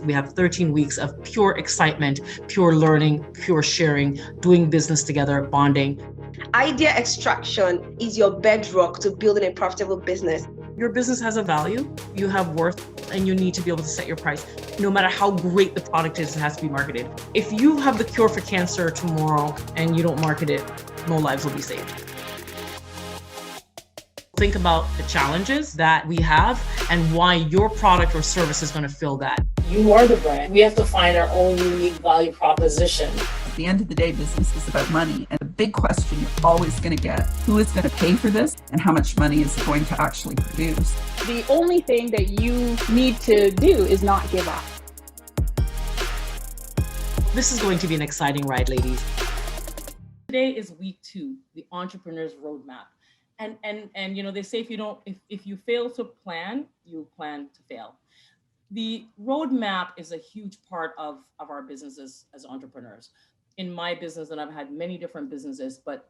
We have 13 weeks of pure excitement, pure learning, pure sharing, doing business together, bonding. Idea extraction is your bedrock to building a profitable business. Your business has a value, you have worth, and you need to be able to set your price. No matter how great the product is, it has to be marketed. If you have the cure for cancer tomorrow and you don't market it, no lives will be saved. Think about the challenges that we have and why your product or service is going to fill that. You are the brand. We have to find our own unique value proposition. At the end of the day, business is about money. And the big question you're always going to get, who is going to pay for this and how much money is it going to actually produce? The only thing that you need to do is not give up. This is going to be an exciting ride, ladies. Today is week 2, the Entrepreneur's Roadmap. And you know, they say if you fail to plan, you plan to fail. The roadmap is a huge part of our businesses as entrepreneurs. In my business, and I've had many different businesses, but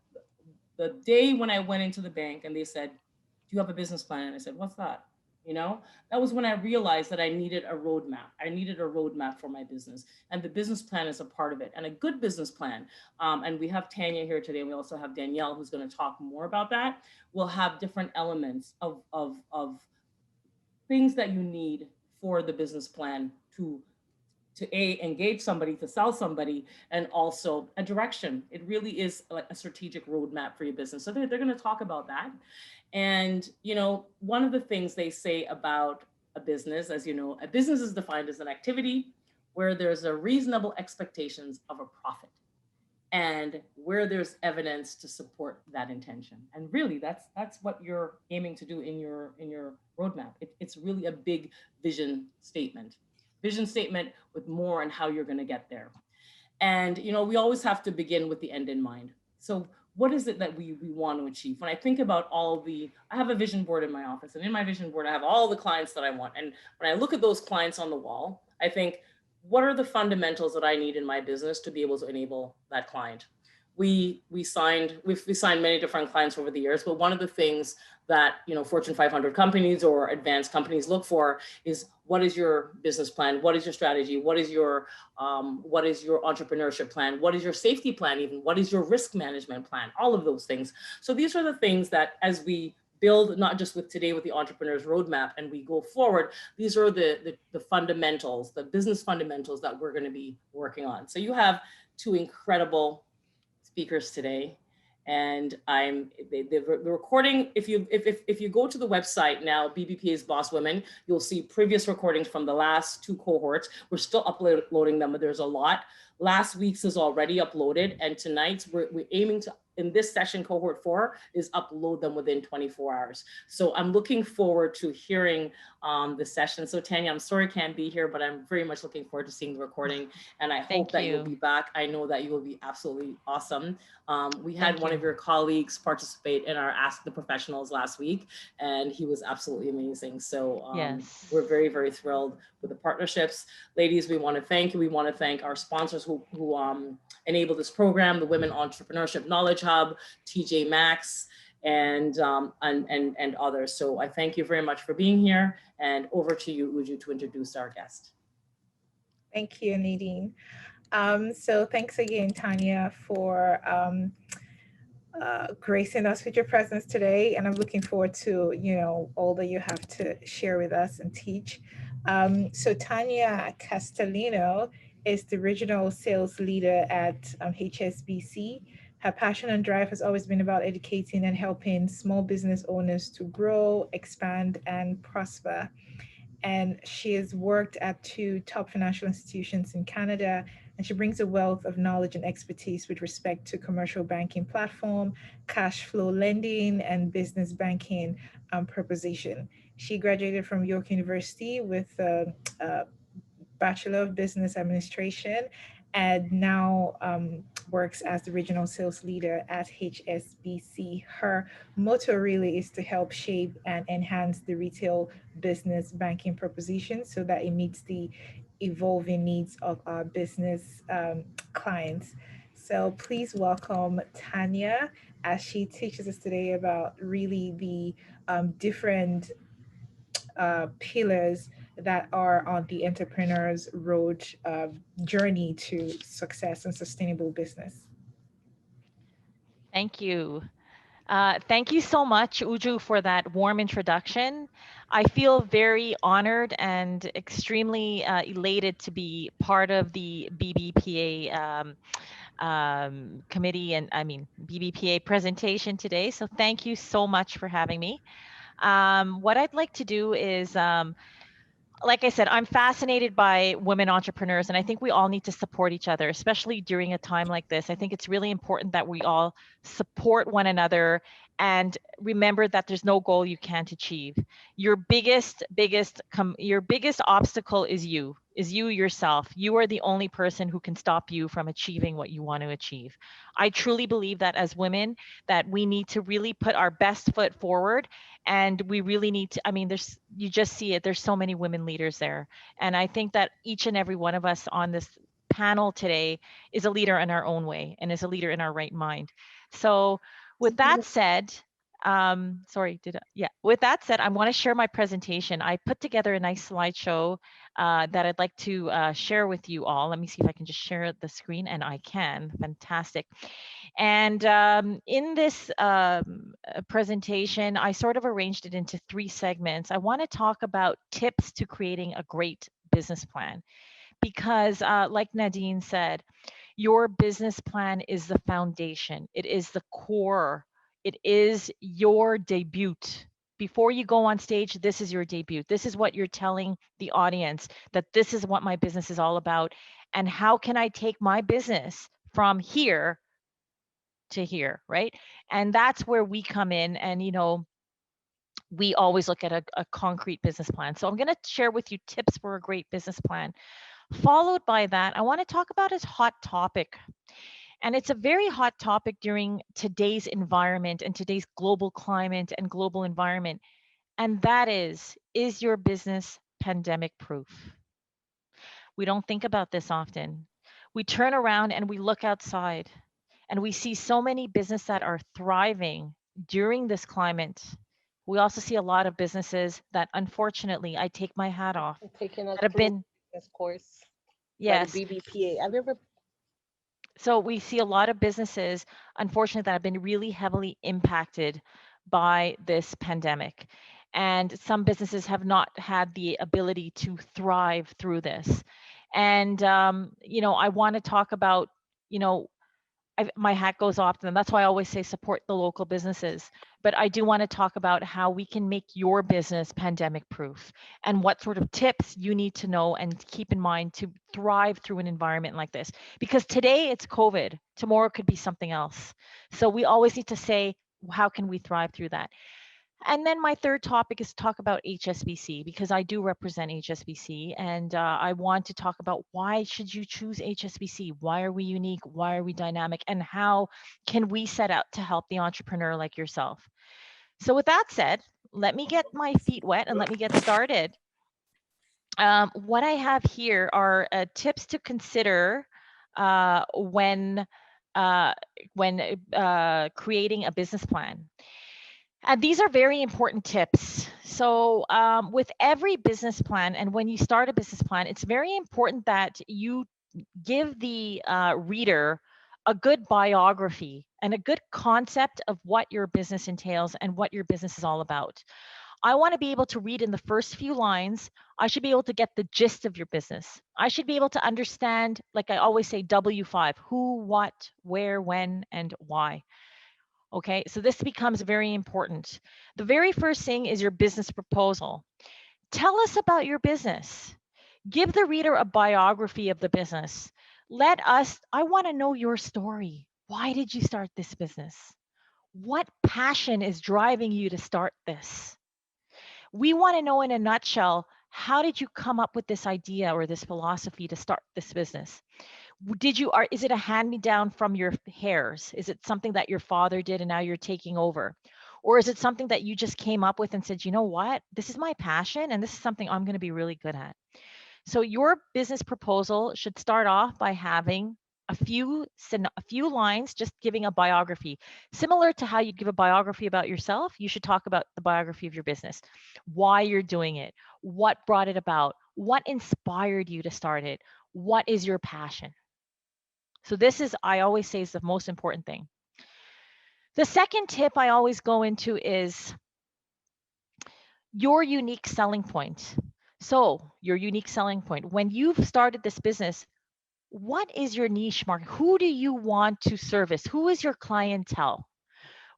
the day when I went into the bank and they said, "Do you have a business plan?" And I said, "What's that?" You know, that was when I realized that I needed a roadmap. I needed a roadmap for my business, and the business plan is a part of it, and a good business plan. And we have Tanya here today. We also have Danielle, who's going to talk more about that. We'll have different elements of things that you need for the business plan to engage somebody, to sell somebody, and also a direction. It really is like a strategic roadmap for your business. So they're going to talk about that. And, you know, one of the things they say about a business, as you know, a business is defined as an activity where there's a reasonable expectations of a profit and where there's evidence to support that intention. And really, that's what you're aiming to do in your roadmap. It's really a big vision statement with more on how you're going to get there. And, you know, we always have to begin with the end in mind. So what is it that we want to achieve? When I think about I have a vision board in my office, and in my vision board, I have all the clients that I want. And when I look at those clients on the wall, I think, what are the fundamentals that I need in my business to be able to enable that client? We've signed many different clients over the years, but one of the things that, you know, Fortune 500 companies or advanced companies look for is, what is your business plan? What is your strategy? What is your entrepreneurship plan? What is your safety plan? Even what is your risk management plan? All of those things. So these are the things that, as we build, not just with today with the Entrepreneur's Roadmap, and we go forward, these are the fundamentals, the business fundamentals that we're going to be working on. So you have 2 incredible speakers today, and the recording, if you go to the website now, BBPA's Boss Women, you'll see previous recordings from the last 2 cohorts. We're still uploading them, but there's a lot. Last week's is already uploaded, and tonight's we're aiming to, in this session, cohort 4, is upload them within 24 hours. So I'm looking forward to hearing the session. So Tanya, I'm sorry I can't be here, but I'm very much looking forward to seeing the recording, and I hope that you'll be back. I know that you will be absolutely awesome. We had one of your colleagues participate in our Ask the Professionals last week, and he was absolutely amazing. So yes, we're very, very thrilled with the partnerships. Ladies, we want to thank you. We want to thank our sponsors who enable this program, the Women Entrepreneurship Knowledge Hub, TJ Maxx, and others. So I thank you very much for being here, and over to you, Uju, to introduce our guest. Thank you, Nadine. So thanks again, Tanya, for gracing us with your presence today. And I'm looking forward to, you know, all that you have to share with us and teach. So Tanya Castellino is the regional sales leader at HSBC. Her passion and drive has always been about educating and helping small business owners to grow, expand, and prosper. And she has worked at 2 top financial institutions in Canada, and she brings a wealth of knowledge and expertise with respect to commercial banking platform, cash flow lending, and business banking proposition. She graduated from York University with a Bachelor of Business Administration, and now works as the regional sales leader at HSBC. Her motto really is to help shape and enhance the retail business banking proposition so that it meets the evolving needs of our business clients. So please welcome Tanya as she teaches us today about really the different pillars that are on the entrepreneur's road journey to success and sustainable business. Thank you. Thank you so much, Uju, for that warm introduction. I feel very honored and extremely elated to be part of the BBPA committee and BBPA presentation today. So thank you so much for having me. What I'd like to do is like I said, I'm fascinated by women entrepreneurs, and I think we all need to support each other, especially during a time like this. I think it's really important that we all support one another and remember that there's no goal you can't achieve. Your your biggest obstacle is you yourself. You are the only person who can stop you from achieving what you want to achieve. I truly believe that as women, that we need to really put our best foot forward, and we really need to, there's, you just see it, there's so many women leaders there, and I think that each and every one of us on this panel today is a leader in our own way and is a leader in our right mind. So with that said, with that said, I want to share my presentation. I put together a nice slideshow that I'd like to share with you all. Let me see if I can just share the screen, and I can. Fantastic. And in this presentation, I sort of arranged it into 3 segments. I want to talk about tips to creating a great business plan, because like Nadine said, your business plan is the foundation. It is the core. It is your debut. Before you go on stage, this is your debut. This is what you're telling the audience, that this is what my business is all about. And how can I take my business from here to here, right? And that's where we come in. And, we always look at a concrete business plan. So I'm going to share with you tips for a great business plan. Followed by that, I want to talk about a hot topic. And it's a very hot topic during today's environment and today's global climate and global environment. And that is your business pandemic proof? We don't think about this often. We turn around and we look outside and we see so many businesses that are thriving during this climate. We also see a lot of businesses that, unfortunately, I take my hat off, taking us that have through been, this course yes. by the BBPA. Have you ever? So we see a lot of businesses, unfortunately, that have been really heavily impacted by this pandemic. And some businesses have not had the ability to thrive through this. And, I want to talk about, my hat goes off to them. That's why I always say support the local businesses. But I do want to talk about how we can make your business pandemic proof and what sort of tips you need to know and keep in mind to thrive through an environment like this. Because today it's COVID, tomorrow could be something else. So we always need to say, how can we thrive through that? And then my third topic is talk about HSBC, because I do represent HSBC, and I want to talk about why should you choose HSBC? Why are we unique? Why are we dynamic? And how can we set out to help the entrepreneur like yourself? So with that said, let me get my feet wet and let me get started. What I have here are tips to consider when creating a business plan. And these are very important tips. So with every business plan, and when you start a business plan, it's very important that you give the reader a good biography and a good concept of what your business entails and what your business is all about. I want to be able to read in the first few lines. I should be able to get the gist of your business. I should be able to understand, like I always say, W5, who, what, where, when, and why. Okay, so this becomes very important. The very first thing is your business proposal. Tell us about your business. Give the reader a biography of the business. I want to know your story. Why did you start this business? What passion is driving you to start this? We want to know in a nutshell, how did you come up with this idea or this philosophy to start this business? Is it a hand-me-down from your heirs? Is it something that your father did and now you're taking over? Or is it something that you just came up with and said, you know what, this is my passion and this is something I'm going to be really good at? So your business proposal should start off by having a few lines, just giving a biography. Similar to how you give a biography about yourself, you should talk about the biography of your business, why you're doing it, what brought it about, what inspired you to start it, what is your passion. So this is, I always say, is the most important thing. The second tip I always go into is your unique selling point. So, your unique selling point. When you've started this business, what is your niche market? Who do you want to service? Who is your clientele?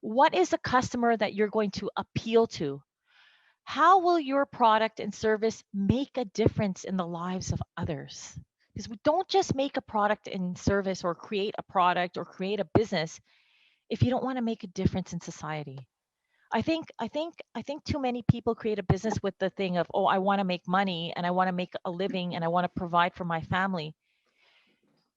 What is the customer that you're going to appeal to? How will your product and service make a difference in the lives of others? Because we don't just make a product and service or create a product or create a business if you don't want to make a difference in society. I think too many people create a business with the thing of, oh, I want to make money and I want to make a living and I want to provide for my family.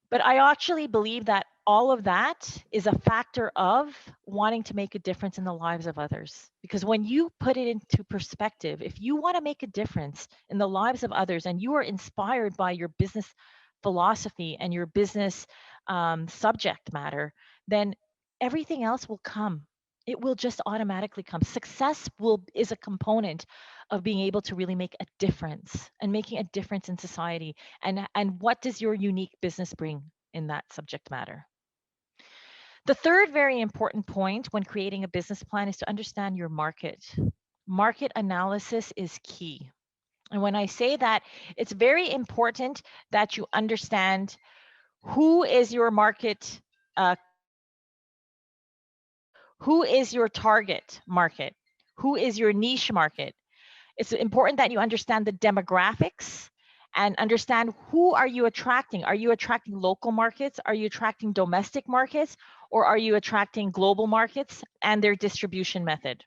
But I actually believe that all of that is a factor of wanting to make a difference in the lives of others. Because when you put it into perspective, if you want to make a difference in the lives of others and you are inspired by your business philosophy and your business subject matter, then everything else will come. It will just automatically come. Success is a component of being able to really make a difference and making a difference in society. And what does your unique business bring in that subject matter? The third very important point when creating a business plan is to understand your market. Market analysis is key. And when I say that, it's very important that you understand who is your market, who is your target market, who is your niche market. It's important that you understand the demographics and understand who are you attracting. Are you attracting local markets? Are you attracting domestic markets? Or are you attracting global markets and their distribution method?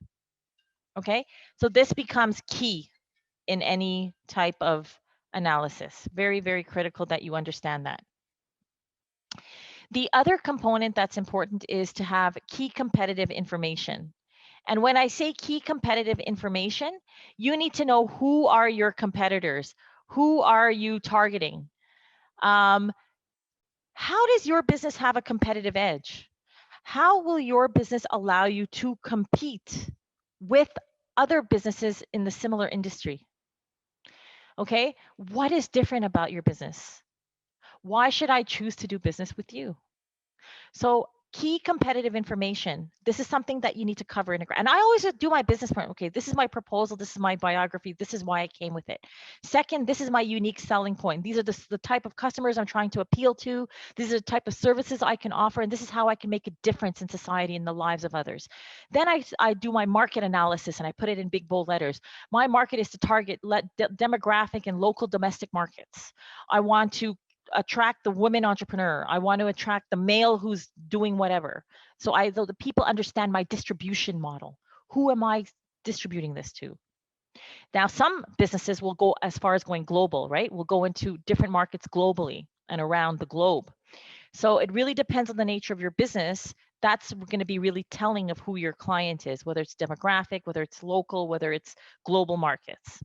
Okay, so this becomes key in any type of analysis. Very, very critical that you understand that. The other component that's important is to have key competitive information. And when I say key competitive information, you need to know who are your competitors, who are you targeting. How does your business have a competitive edge? How will your business allow you to compete with other businesses in the similar industry? Okay, what is different about your business? Why should I choose to do business with you? So key competitive information. This is something that you need to cover in a grant. And I always do my business plan. Okay, this is my proposal. This is my biography. This is why I came with it. Second, this is my unique selling point. These are the type of customers I'm trying to appeal to. These are the type of services I can offer. And this is how I can make a difference in society and the lives of others. Then I do my market analysis and I put it in big bold letters. My market is to target demographic and local domestic markets. I want to attract the women entrepreneur. I want to attract the male who's doing whatever. So the people understand my distribution model. Who am I distributing this to? Now, some businesses will go as far as going global, right? We'll go into different markets globally and around the globe. So it really depends on the nature of your business. That's going to be really telling of who your client is, whether it's demographic, whether it's local, whether it's global markets.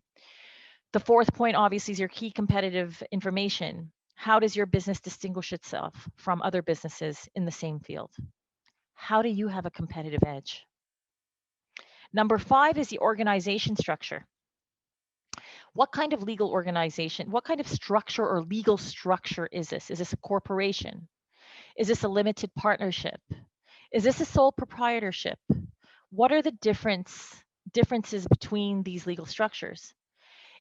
The fourth point, obviously, is your key competitive information. How does your business distinguish itself from other businesses in the same field? How do you have a competitive edge? Number 5 is the organization structure. What kind of legal organization, what kind of structure or legal structure is this? Is this a corporation? Is this a limited partnership? Is this a sole proprietorship? What are the differences between these legal structures?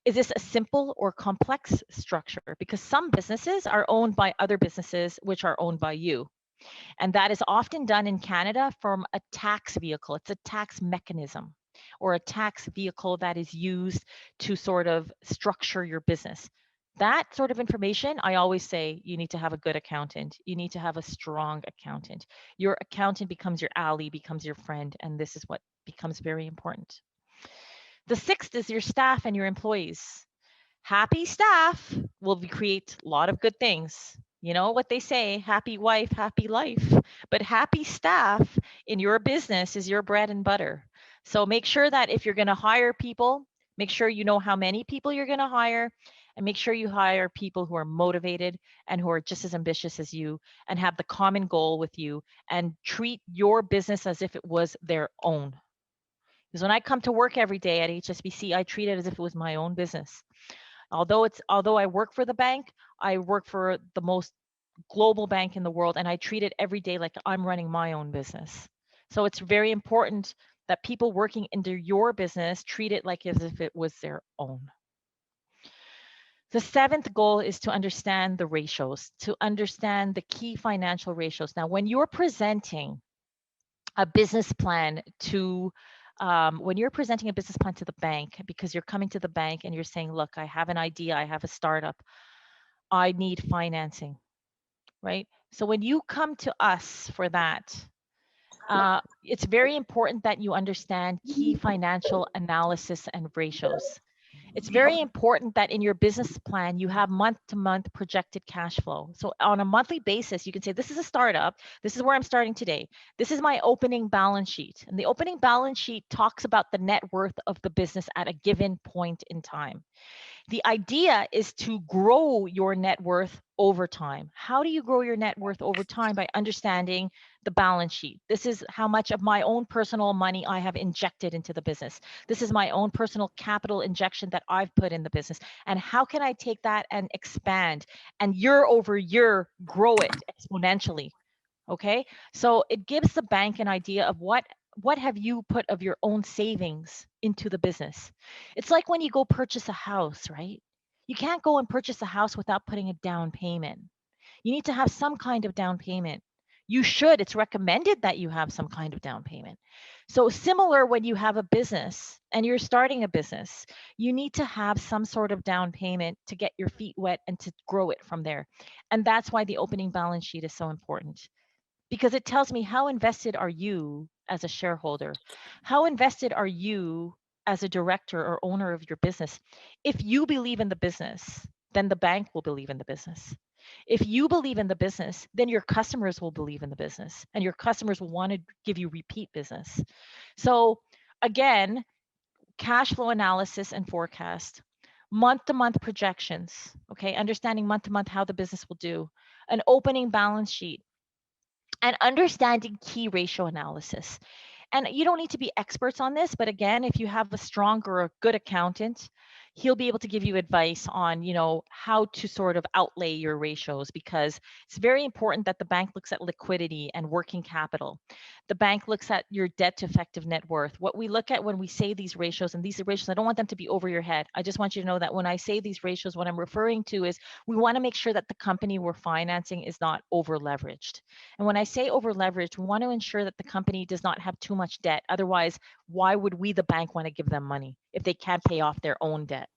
Is this a simple or complex structure? Because some businesses are owned by other businesses, which are owned by you. And that is often done in Canada from a tax vehicle. It's a tax mechanism or a tax vehicle that is used to sort of structure your business. That sort of information, I always say you need to have a good accountant. You need to have a strong accountant. Your accountant becomes your ally, becomes your friend, and this is what becomes very important. The 6th is your staff and your employees. Happy staff will create a lot of good things. You know what they say, happy wife, happy life. But happy staff in your business is your bread and butter. So make sure that if you're going to hire people, make sure you know how many people you're going to hire and make sure you hire people who are motivated and who are just as ambitious as you and have the common goal with you, and treat your business as if it was their own. Because when I come to work every day at HSBC, I treat it as if it was my own business. Although I work for the bank, I work for the most global bank in the world, and I treat it every day like I'm running my own business. So it's very important that people working into your business treat it like as if it was their own. The seventh goal is to understand the ratios, to understand the key financial ratios. Now, when you're presenting a business plan to the bank, because you're coming to the bank and you're saying, look, I have an idea, I have a startup, I need financing, right? So when you come to us for that, it's very important that you understand key financial analysis and ratios. It's very important that in your business plan, you have month-to-month projected cash flow. So on a monthly basis, you can say, this is a startup. This is where I'm starting today. This is my opening balance sheet. And the opening balance sheet talks about the net worth of the business at a given point in time. The idea is to grow your net worth over time. How do you grow your net worth over time? By understanding the balance sheet. This is how much of my own personal money I have injected into the business. This is my own personal capital injection that I've put in the business. And how can I take that and expand and year over year grow it exponentially? Okay, so it gives the bank an idea of what have you put of your own savings into the business. It's like when you go purchase a house, right? You can't go and purchase a house without putting a down payment. You need to have some kind of down payment. You should, it's recommended that you have some kind of down payment. So similar when you have a business and you're starting a business, you need to have some sort of down payment to get your feet wet and to grow it from there. And that's why the opening balance sheet is so important, because it tells me how invested are you as a shareholder? How invested are you as a director or owner of your business? If you believe in the business, then the bank will believe in the business. If you believe in the business, then your customers will believe in the business, and your customers will want to give you repeat business. So again, cash flow analysis and forecast, month-to-month projections, okay, understanding month-to-month how the business will do, an opening balance sheet, and understanding key ratio analysis. And you don't need to be experts on this, but again, if you have a strong or a good accountant, he'll be able to give you advice on, how to sort of outlay your ratios, because it's very important that the bank looks at liquidity and working capital. The bank looks at your debt to effective net worth. What we look at when we say these ratios, and these ratios, I don't want them to be over your head. I just want you to know that when I say these ratios, what I'm referring to is we want to make sure that the company we're financing is not over leveraged. And when I say over leveraged, we want to ensure that the company does not have too much debt. Otherwise, why would we, the bank, want to give them money if they can't pay off their own debt?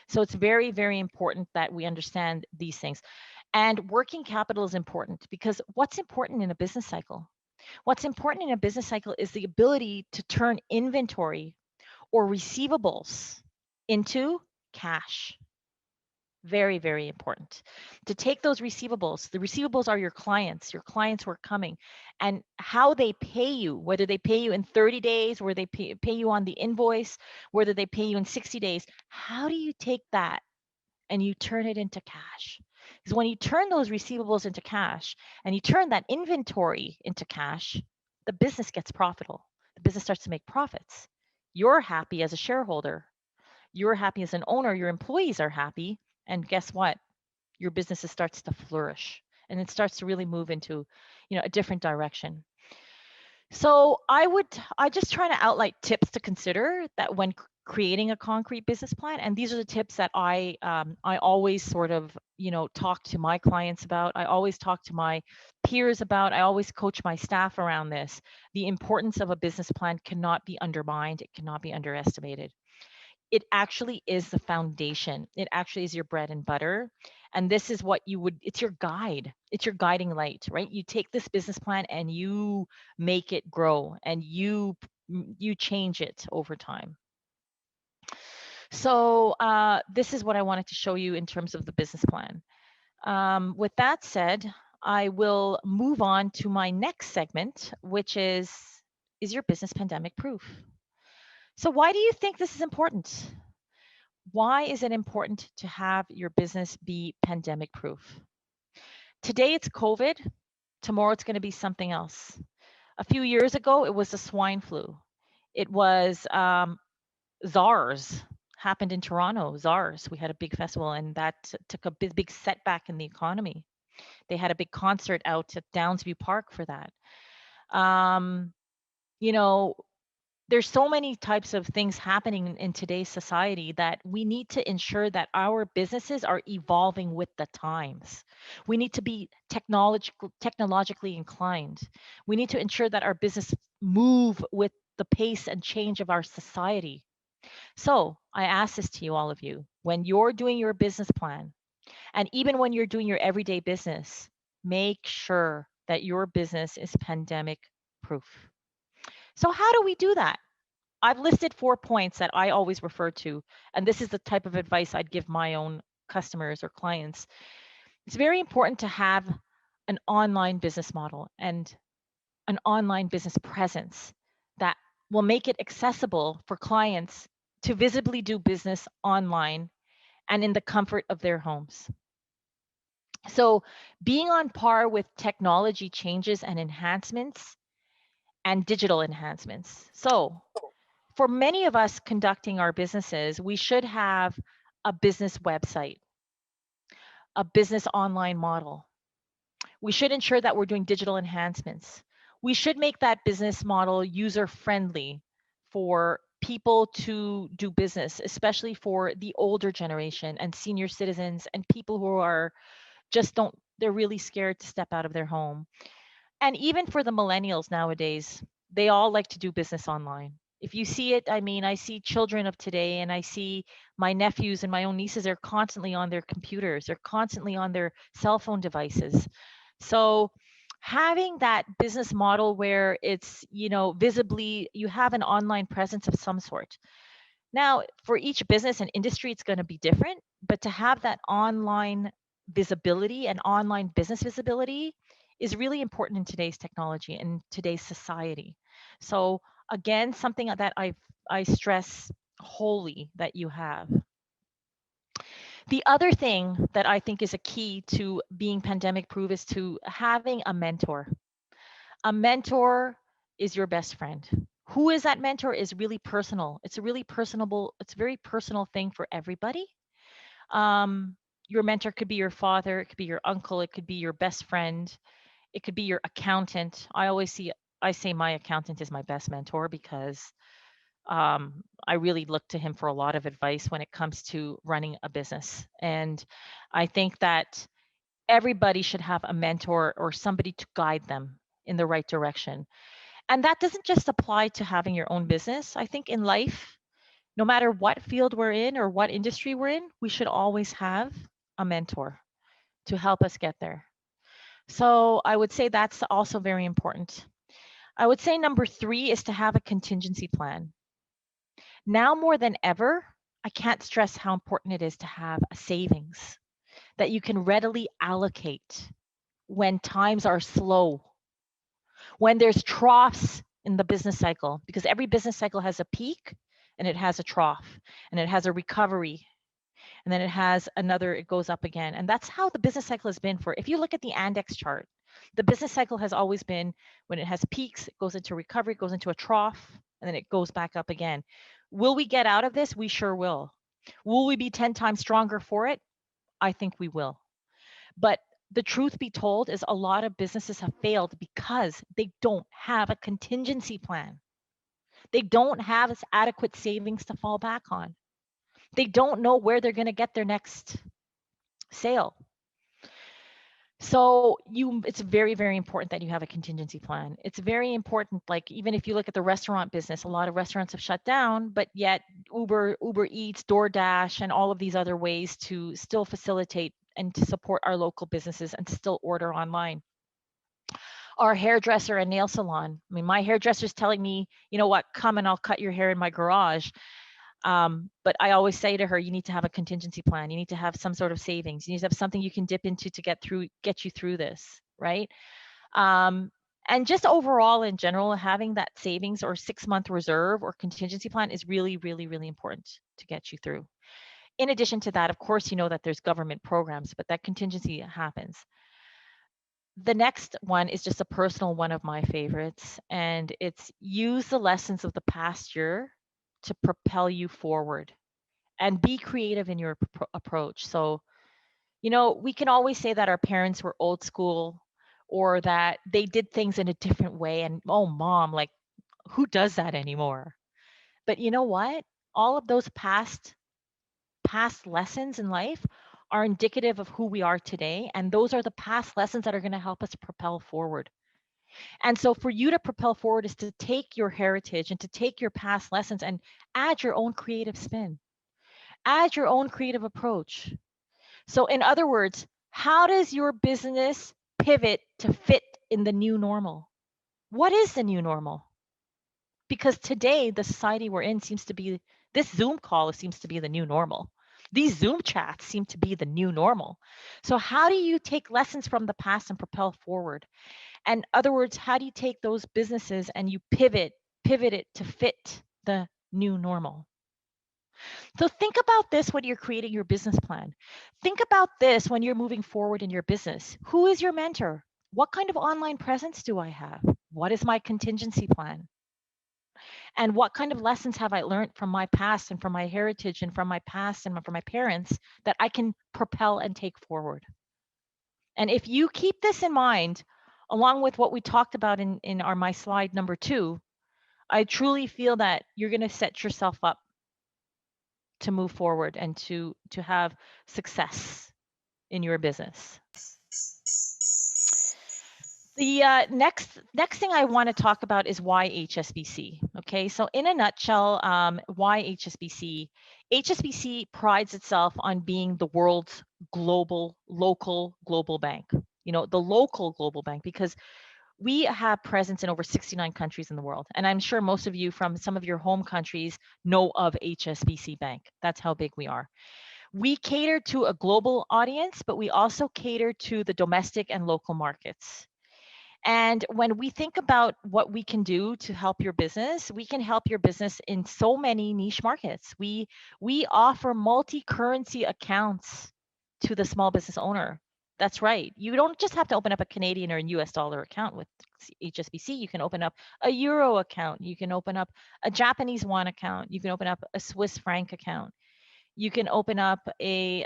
So it's very, very important that we understand these things. And working capital is important, because what's important in a business cycle? What's important in a business cycle is the ability to turn inventory or receivables into cash. Very, very important to take those receivables. The receivables are your clients who are coming, and how they pay you, whether they pay you in 30 days, or they pay you on the invoice, whether they pay you in 60 days. How do you take that and you turn it into cash? Because when you turn those receivables into cash and you turn that inventory into cash, the business gets profitable. The business starts to make profits. You're happy as a shareholder. You're happy as an owner. Your employees are happy. And guess what? Your business starts to flourish, and it starts to really move into, a different direction. So I just try to outline tips to consider that when creating a concrete business plan. And these are the tips that I always sort of, talk to my clients about. I always talk to my peers about. I always coach my staff around this. The importance of a business plan cannot be undermined. It cannot be underestimated. It actually is the foundation. It actually is your bread and butter. And this is what it's your guide. It's your guiding light, right? You take this business plan and you make it grow, and you change it over time. So this is what I wanted to show you in terms of the business plan. With that said, I will move on to my next segment, which is your business pandemic proof? So why do you think this is important? Why is it important to have your business be pandemic proof? Today it's COVID, tomorrow it's going to be something else. A few years ago, it was the swine flu. It was SARS happened in Toronto. SARS, we had a big festival, and that took a big setback in the economy. They had a big concert out at Downsview Park for that. Um, you know, there's so many types of things happening in today's society that we need to ensure that our businesses are evolving with the times. We need to be technologically inclined. We need to ensure that our business move with the pace and change of our society. So I ask this to you, all of you, when you're doing your business plan, and even when you're doing your everyday business, make sure that your business is pandemic proof. So how do we do that? I've listed 4 points that I always refer to, and this is the type of advice I'd give my own customers or clients. It's very important to have an online business model and an online business presence that will make it accessible for clients to visibly do business online and in the comfort of their homes. So, being on par with technology changes and enhancements and digital enhancements. So, for many of us conducting our businesses, we should have a business website, a business online model. We should ensure that we're doing digital enhancements. We should make that business model user friendly for people to do business, especially for the older generation and senior citizens and people who are just don't, they're really scared to step out of their home. And even for the millennials nowadays, they all like to do business online. If you see it, I mean, I see children of today and I see my nephews and my own nieces are constantly on their computers, they're constantly on their cell phone devices. So having that business model where it's, visibly you have an online presence of some sort. Now, for each business and industry, it's going to be different, but to have that online visibility and online business visibility is really important in today's technology and today's society. So again, something that I stress wholly that you have. The other thing that I think is a key to being pandemic proof is to having a mentor. A mentor is your best friend. Who is that mentor is really personal. It's a really personable, it's a very personal thing for everybody. Your mentor could be your father, it could be your uncle, it could be your best friend, it could be your accountant. I say my accountant is my best mentor because I really look to him for a lot of advice when it comes to running a business. And I think that everybody should have a mentor or somebody to guide them in the right direction. And that doesn't just apply to having your own business. I think in life, no matter what field we're in or what industry we're in, we should always have a mentor to help us get there. So I would say that's also very important. I would say number 3 is to have a contingency plan. Now more than ever, I can't stress how important it is to have a savings that you can readily allocate when times are slow, when there's troughs in the business cycle, because every business cycle has a peak and it has a trough and it has a recovery and then it has another, it goes up again. And that's how the business cycle has been for, if you look at the Andex chart, the business cycle has always been when it has peaks, it goes into recovery, it goes into a trough, and then it goes back up again. Will we get out of this? We sure will. Will we be 10 times stronger for it? I think we will. But the truth be told is a lot of businesses have failed because they don't have a contingency plan. They don't have adequate savings to fall back on. They don't know where they're going to get their next sale. So it's very, very important that you have a contingency plan. It's very important, like even if you look at the restaurant business, a lot of restaurants have shut down, but yet Uber Eats, DoorDash, and all of these other ways to still facilitate and to support our local businesses and to still order online. Our hairdresser and nail salon. I mean, my hairdresser's telling me, you know what, come and I'll cut your hair in my garage. But I always say to her, you need to have a contingency plan. You need to have some sort of savings. You need to have something you can dip into to get you through this, right? And just overall, in general, having that savings or 6-month reserve or contingency plan is really, really, really important to get you through. In addition to that, of course, you know that there's government programs, but that contingency happens. The next one is just a personal one of my favorites, and it's use the lessons of the past year to propel you forward and be creative in your approach. So, you know, we can always say that our parents were old school or that they did things in a different way. And oh, mom, like, who does that anymore? But you know what? All of those past lessons in life are indicative of who we are today. And those are the past lessons that are going to help us propel forward. And so for you to propel forward is to take your heritage and to take your past lessons and add your own creative spin, add your own creative approach. So, in other words, how does your business pivot to fit in the new normal? What is the new normal? Because today, the society we're in seems to be this Zoom call seems to be the new normal. These Zoom chats seem to be the new normal. So, how do you take lessons from the past and propel forward? And in other words, how do you take those businesses and you pivot it to fit the new normal? So think about this when you're creating your business plan. Think about this when you're moving forward in your business. Who is your mentor? What kind of online presence do I have? What is my contingency plan? And what kind of lessons have I learned from my past and from my heritage and from my past and from my parents that I can propel and take forward? And if you keep this in mind, along with what we talked about in our my slide number 2, I truly feel that you're going to set yourself up to move forward and to have success in your business. The next thing I want to talk about is why HSBC. Okay, so in a nutshell, why HSBC? HSBC prides itself on being the world's local global bank. You know, the local global bank, because we have presence in over 69 countries in the world. And I'm sure most of you from some of your home countries know of HSBC Bank. That's how big we are. We cater to a global audience, but we also cater to the domestic and local markets. And when we think about what we can do to help your business, we can help your business in so many niche markets. We offer multi-currency accounts to the small business owner. That's right. You don't just have to open up a Canadian or a US dollar account with HSBC. You can open up a Euro account. You can open up a Japanese won account. You can open up a Swiss franc account. You can open up a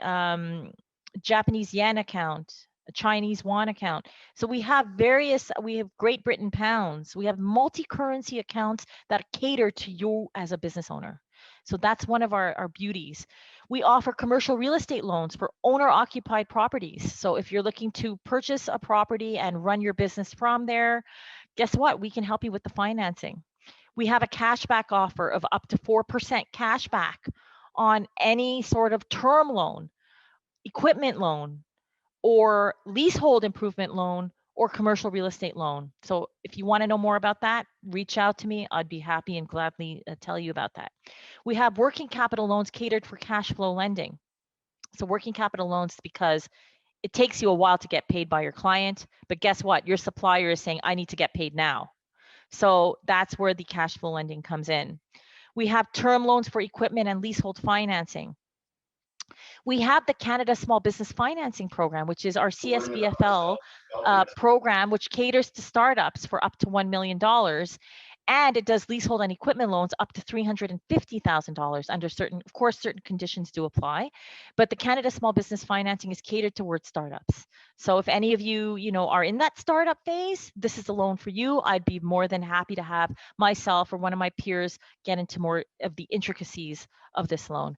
Japanese yen account, a Chinese yuan account. So we have Great Britain pounds. We have multi-currency accounts that cater to you as a business owner. So that's one of our beauties. We offer commercial real estate loans for owner-occupied properties. So if you're looking to purchase a property and run your business from there, guess what? We can help you with the financing. We have a cashback offer of up to 4% cashback on any sort of term loan, equipment loan, or leasehold improvement loan, or commercial real estate loan. So if you want to know more about that, reach out to me. I'd be happy and gladly tell you about that. We have working capital loans catered for cash flow lending. So working capital loans, because it takes you a while to get paid by your client, but guess what? Your supplier is saying, I need to get paid now. So that's where the cash flow lending comes in. We have term loans for equipment and leasehold financing. We have the Canada Small Business Financing Program, which is our CSBFL program, which caters to startups for up to $1 million. And it does leasehold and equipment loans up to $350,000 under certain conditions do apply. But the Canada Small Business Financing is catered towards startups. So if any of you, are in that startup phase, this is a loan for you. I'd be more than happy to have myself or one of my peers get into more of the intricacies of this loan.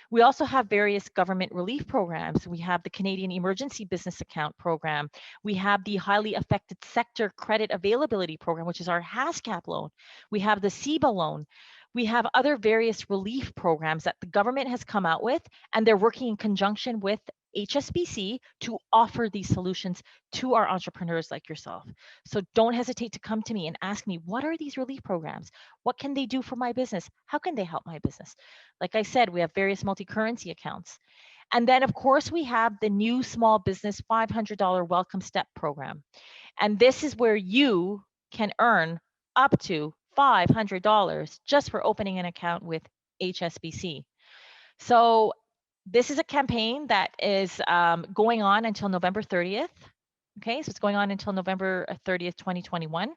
We also have various government relief programs. We have the Canadian Emergency Business Account Program. We have the Highly Affected Sector Credit Availability Program, which is our HASCAP loan. We have the CEBA loan. We have other various relief programs that the government has come out with, and they're working in conjunction with HSBC to offer these solutions to our entrepreneurs like yourself. So don't hesitate to come to me and ask me, what are these relief programs? What can they do for my business? How can they help my business? Like I said, we have various multi-currency accounts. And then of course we have the new small business $500 welcome step program. And this is where you can earn up to $500 just for opening an account with HSBC. So This is a campaign that is going on until November 30th. Okay, so it's going on until November 30th, 2021.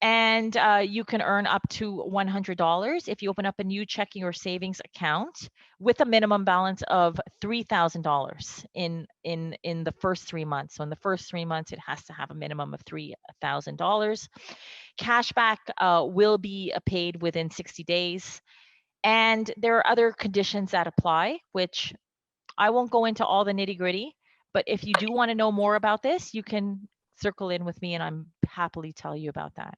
And you can earn up to $100 if you open up a new checking or savings account with a minimum balance of $3,000 in the first 3 months. So in the first 3 months, it has to have a minimum of $3,000. Cashback will be paid within 60 days. And there are other conditions that apply, which I won't go into all the nitty gritty. But if you do want to know more about this, you can circle in with me and I'm happily tell you about that.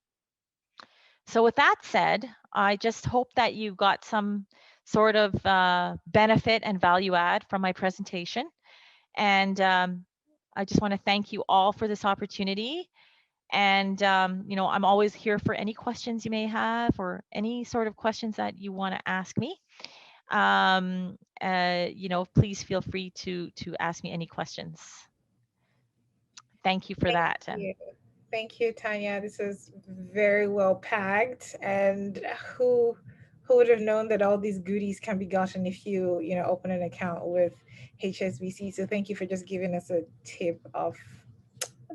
So with that said, I just hope that you got some sort of benefit and value add from my presentation. And I just want to thank you all for this opportunity. And, I'm always here for any questions you may have or any sort of questions that you want to ask me. Please feel free to ask me any questions. Thank you for that. Thank you. Thank you, Tanya. This is very well packed. And who would have known that all these goodies can be gotten if you open an account with HSBC? So thank you for just giving us a tip of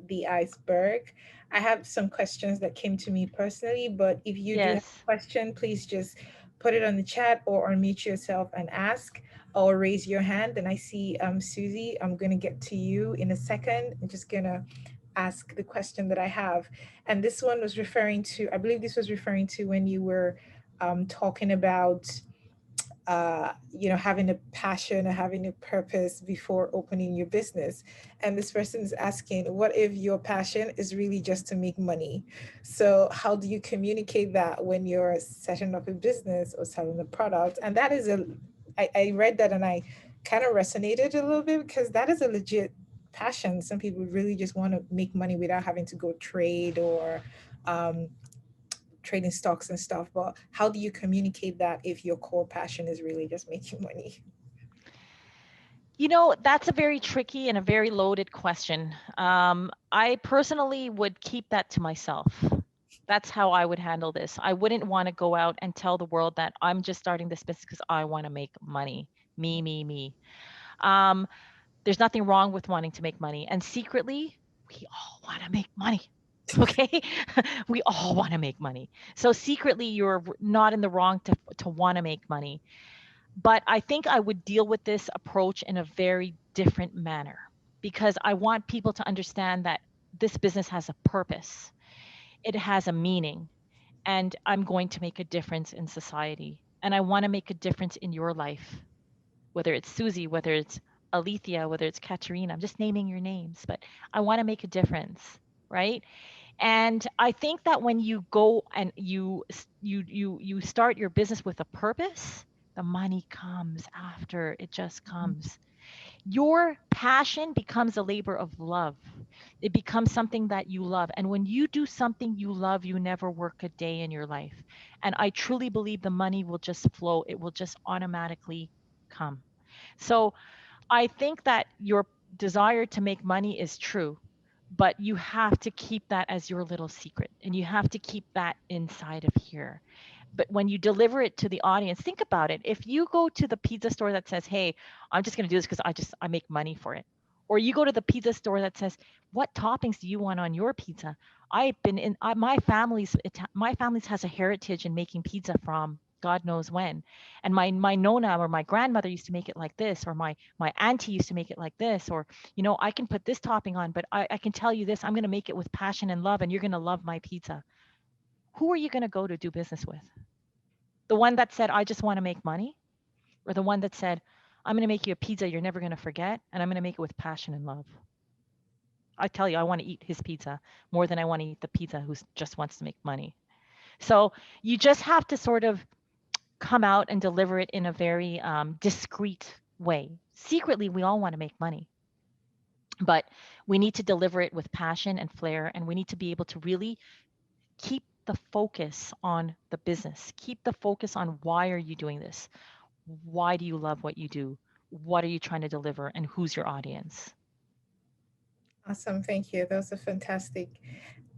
the iceberg. I have some questions that came to me personally, but if you do have Yes. a question, please just put it on the chat or unmute yourself and ask or raise your hand. And I see Susie, I'm going to get to you in a second. I'm just going to ask the question that I have. And this one was referring to, I believe this was referring to when you were talking about having a passion or having a purpose before opening your business. And this person is asking, what if your passion is really just to make money? So how do you communicate that when you're setting up a business or selling a product? And that is I read that and I kind of resonated a little bit because that is a legit passion. Some people really just want to make money without having to go trade or trading stocks and stuff. But how do you communicate that if your core passion is really just making money? That's a very tricky and a very loaded question. I personally would keep that to myself. That's how I would handle this. I wouldn't want to go out and tell the world that I'm just starting this business because I want to make money. Me. There's nothing wrong with wanting to make money. And secretly, we all want to make money. Okay. We all want to make money. So secretly, you're not in the wrong to want to make money. But I think I would deal with this approach in a very different manner because I want people to understand that this business has a purpose. It has a meaning, and I'm going to make a difference in society. And I want to make a difference in your life, whether it's Susie, whether it's Alethea, whether it's Katerina. I'm just naming your names, but I want to make a difference, right? And I think that when you go and you start your business with a purpose, the money comes after. It just comes. Your passion becomes a labor of love. It becomes something that you love. And when you do something you love, you never work a day in your life. And I truly believe the money will just flow. It will just automatically come. So I think that your desire to make money is true, but you have to keep that as your little secret and you have to keep that inside of here. But when you deliver it to the audience, think about it. If you go to the pizza store that says, "Hey, I'm just going to do this because I make money for it." Or you go to the pizza store that says, "What toppings do you want on your pizza?" I've been in my family's has a heritage in making pizza from God knows when. And my nonna or my grandmother used to make it like this, or my auntie used to make it like this, or I can put this topping on, but I can tell you this, I'm going to make it with passion and love, and you're going to love my pizza. Who are you going to go to do business with? The one that said, I just want to make money? Or the one that said, I'm going to make you a pizza you're never going to forget, and I'm going to make it with passion and love? I tell you, I want to eat his pizza more than I want to eat the pizza who just wants to make money. So you just have to sort of come out and deliver it in a very discreet way. Secretly, we all want to make money, but we need to deliver it with passion and flair, and we need to be able to really keep the focus on the business. Keep the focus on why are you doing this? Why do you love what you do? What are you trying to deliver? And who's your audience? Awesome. Thank you. That was a fantastic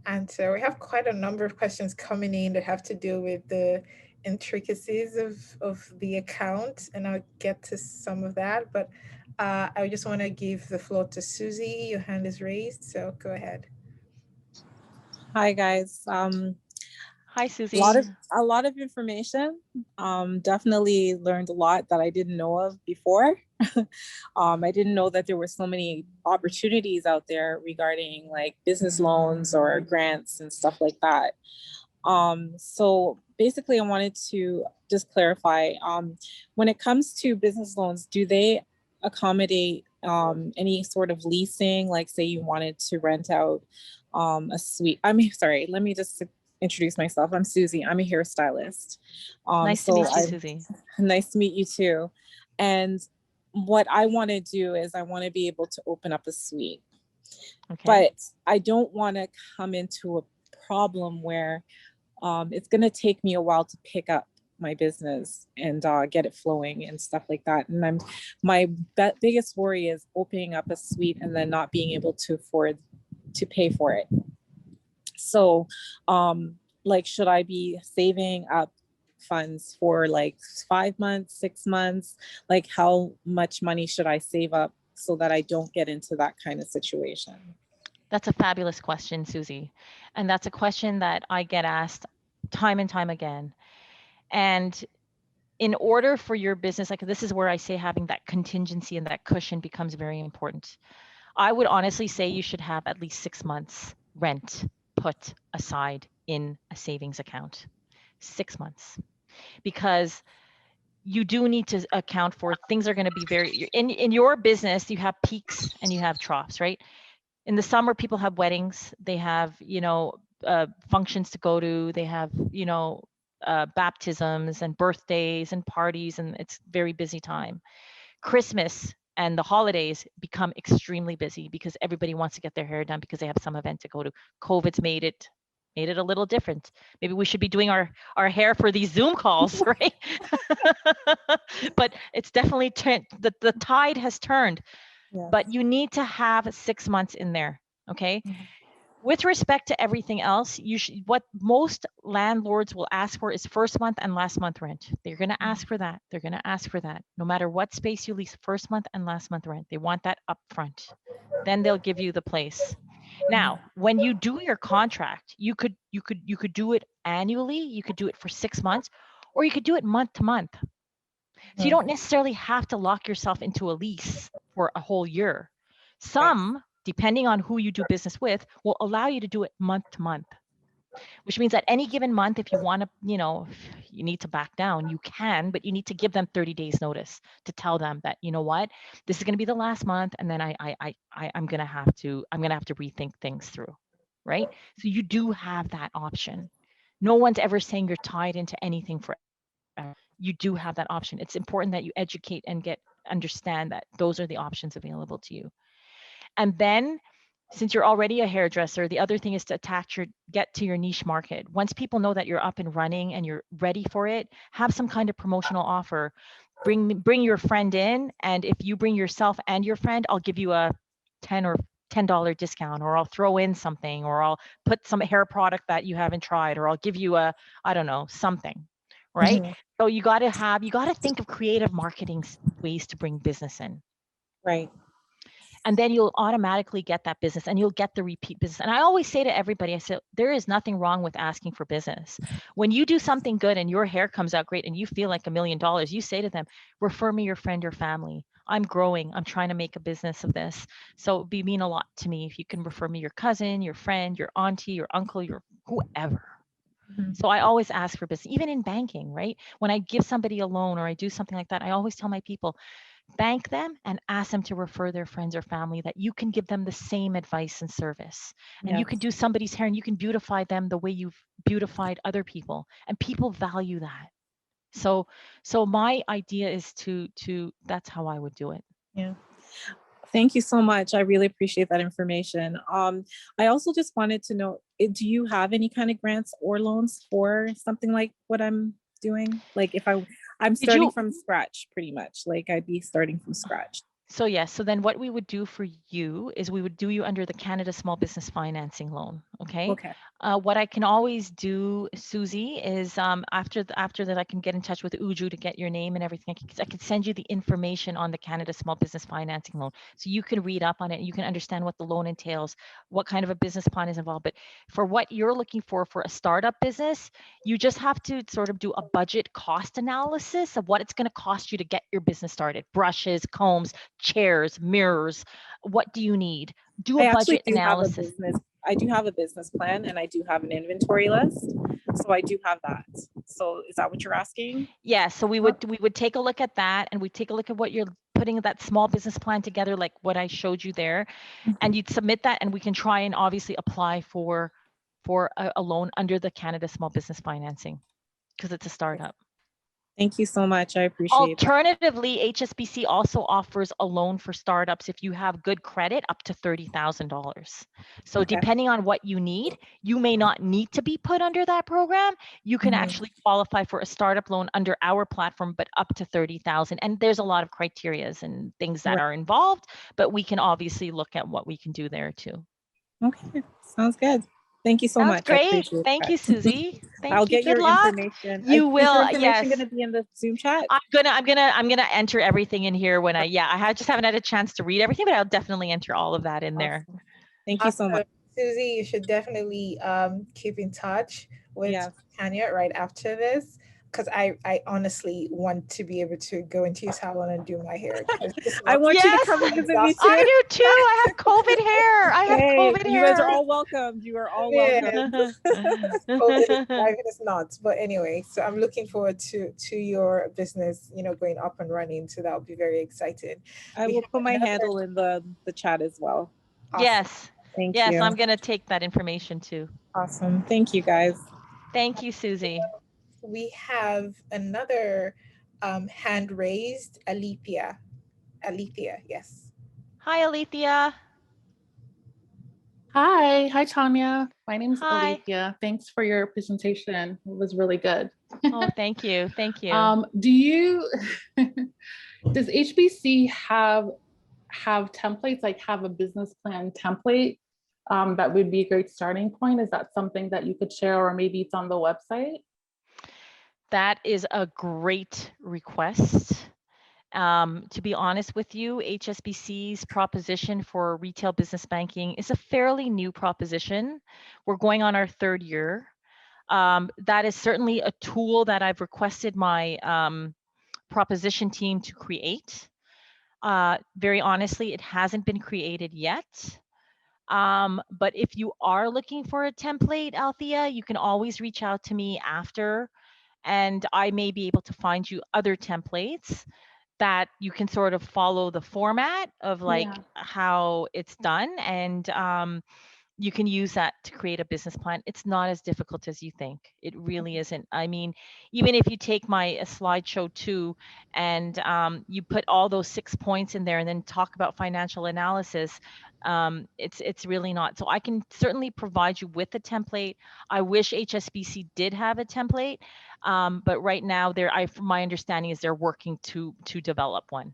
answer. We have quite a number of questions coming in that have to do with the intricacies of the account, and I'll get to some of that. But I just want to give the floor to Susie. Your hand is raised, so go ahead. Hi guys. Hi, A Susie. lot of information. Definitely learned a lot that I didn't know of before. I didn't know that there were so many opportunities out there regarding like business loans or grants and stuff like that. So basically, I wanted to just clarify. When it comes to business loans, do they accommodate any sort of leasing? Like, say you wanted to rent out a suite. Sorry, let me just introduce myself. I'm Susie. I'm a hairstylist. Nice to meet you, Susie. Nice to meet you too. And what I want to do is I want to be able to open up a suite, but I don't want to come into a problem where it's going to take me a while to pick up my business and get it flowing and stuff like that. And my biggest worry is opening up a suite and then not being able to afford to pay for it. So like, should I be saving up funds for like 5 months, 6 months? Like, how much money should I save up so that I don't get into that kind of situation? That's a fabulous question, Susie. And that's a question that I get asked time and time again. And in order for your business, like, this is where I say having that contingency and that cushion becomes very important. I would honestly say you should have at least 6 months rent put aside in a savings account. 6 months. Because you do need to account for things are going to be very in your business. You have peaks and you have troughs, right? In the summer, people have weddings, they have, functions to go to, they have, baptisms and birthdays and parties, and it's very busy time. Christmas and the holidays become extremely busy because everybody wants to get their hair done because they have some event to go to. COVID's made it a little different. Maybe we should be doing our hair for these Zoom calls, right? But it's definitely the tide has turned. Yes. But you need to have 6 months in there, okay? Mm-hmm. With respect to everything else, what most landlords will ask for is first month and last month rent. They're going to ask for that. They're going to ask for that. No matter what space you lease, first month and last month rent. They want that up front. Then they'll give you the place. Now, when you do your contract, you could do it annually, you could do it for 6 months, or you could do it month to month. So you don't necessarily have to lock yourself into a lease for a whole year. Some, depending on who you do business with, will allow you to do it month to month, which means at any given month, if you want to, if you need to back down, you can, but you need to give them 30 days notice to tell them that, you know what, this is going to be the last month, and then I'm going to have to rethink things through, right? So you do have that option. No one's ever saying you're tied into anything forever. You do have that option. It's important that you educate and understand that those are the options available to you. And then, since you're already a hairdresser, the other thing is to get to your niche market. Once people know that you're up and running and you're ready for it, have some kind of promotional offer. Bring your friend in, and if you bring yourself and your friend, I'll give you a $10 discount, or I'll throw in something, or I'll put some hair product that you haven't tried, or I'll give you something, right? Mm-hmm. So you got to think of creative marketing ways to bring business in. Right. And then you'll automatically get that business, and you'll get the repeat business. And I always say to everybody, I say, there is nothing wrong with asking for business. When you do something good and your hair comes out great and you feel like $1 million, you say to them, refer me your friend or family. I'm growing. I'm trying to make a business of this. So it'd mean a lot to me if you can refer me your cousin, your friend, your auntie, your uncle, your whoever. Mm-hmm. So I always ask for business, even in banking, right? When I give somebody a loan or I do something like that, I always tell my people, thank them and ask them to refer their friends or family, that you can give them the same advice and service. And yes, you can do somebody's hair and you can beautify them the way you've beautified other people, and people value that. So my idea is to that's how I would do it. Yeah. Thank you so much. I really appreciate that information. I also just wanted to know, do you have any kind of grants or loans for something like what I'm doing? Like, if I'm starting from scratch, pretty much, like I'd be starting from scratch. So yes, so then what we would do for you is we would do you under the Canada Small Business Financing Loan. Okay. Okay. What I can always do, Susie, is after that I can get in touch with Uju to get your name and everything. I can send you the information on the Canada Small Business Financing Loan, so you can read up on it. You can understand what the loan entails, what kind of a business plan is involved. But for what you're looking for a startup business, you just have to sort of do a budget cost analysis of what it's going to cost you to get your business started. Brushes, combs, chairs, mirrors. What do you need? Do a I actually budget do have a analysis. business. I do have a business plan, and I do have an inventory list. So I do have that. So is that what you're asking? Yeah, so we would take a look at that, and we take a look at what you're putting that small business plan together, like what I showed you there, and you'd submit that, and we can try and obviously apply for a loan under the Canada Small Business Financing, because it's a startup. Thank you so much. I appreciate that. Alternatively, HSBC also offers a loan for startups if you have good credit up to $30,000. So Okay. depending on what you need, you may not need to be put under that program. You can actually qualify for a startup loan under our platform, but up to 30,000. And there's a lot of criterias and things that are involved, but we can obviously look at what we can do there too. Okay, sounds good. Thank you so Sounds much. great. Thank you, Susie. Thank I'll you. get Good your luck. information. You will. Is your information Yes. going to be in the Zoom chat? I'm gonna enter everything in here when just haven't had a chance to read everything, but I'll definitely enter all of that in there. Thank you so much. Susie, you should definitely keep in touch with Tanya right after this, because I honestly want to be able to go into your salon and do my hair. I want you to come and visit me too. I do too. I have COVID hair. You guys are all welcome. You are all welcome. COVID is driving us nuts. But anyway, so I'm looking forward to your business, going up and running. So that will be very exciting. I will put my handle in the chat as well. Awesome. Yes. Thank you. Yes, I'm going to take that information too. Awesome. Thank you, guys. Thank you, Susie. We have another hand raised, Alethea. Alethea, yes. Hi, Alethea. Hi, Tanya. My name is Alethea. Thanks for your presentation. It was really good. Oh, thank you. Thank you. Does HBC have templates, like have a business plan template that would be a great starting point? Is that something that you could share, or maybe it's on the website? That is a great request. To be honest with you, HSBC's proposition for retail business banking is a fairly new proposition. We're going on our third year. That is certainly a tool that I've requested my proposition team to create. Very honestly, it hasn't been created yet. But if you are looking for a template, Althea, you can always reach out to me after, and I may be able to find you other templates that you can sort of follow the format of how it's done, and you can use that to create a business plan. It's not as difficult as you think. It really isn't. I mean, even if you take my slideshow too, and you put all those 6 points in there and then talk about financial analysis, it's really not. So I can certainly provide you with a template. I wish HSBC did have a template, but right now from my understanding is they're working to develop one.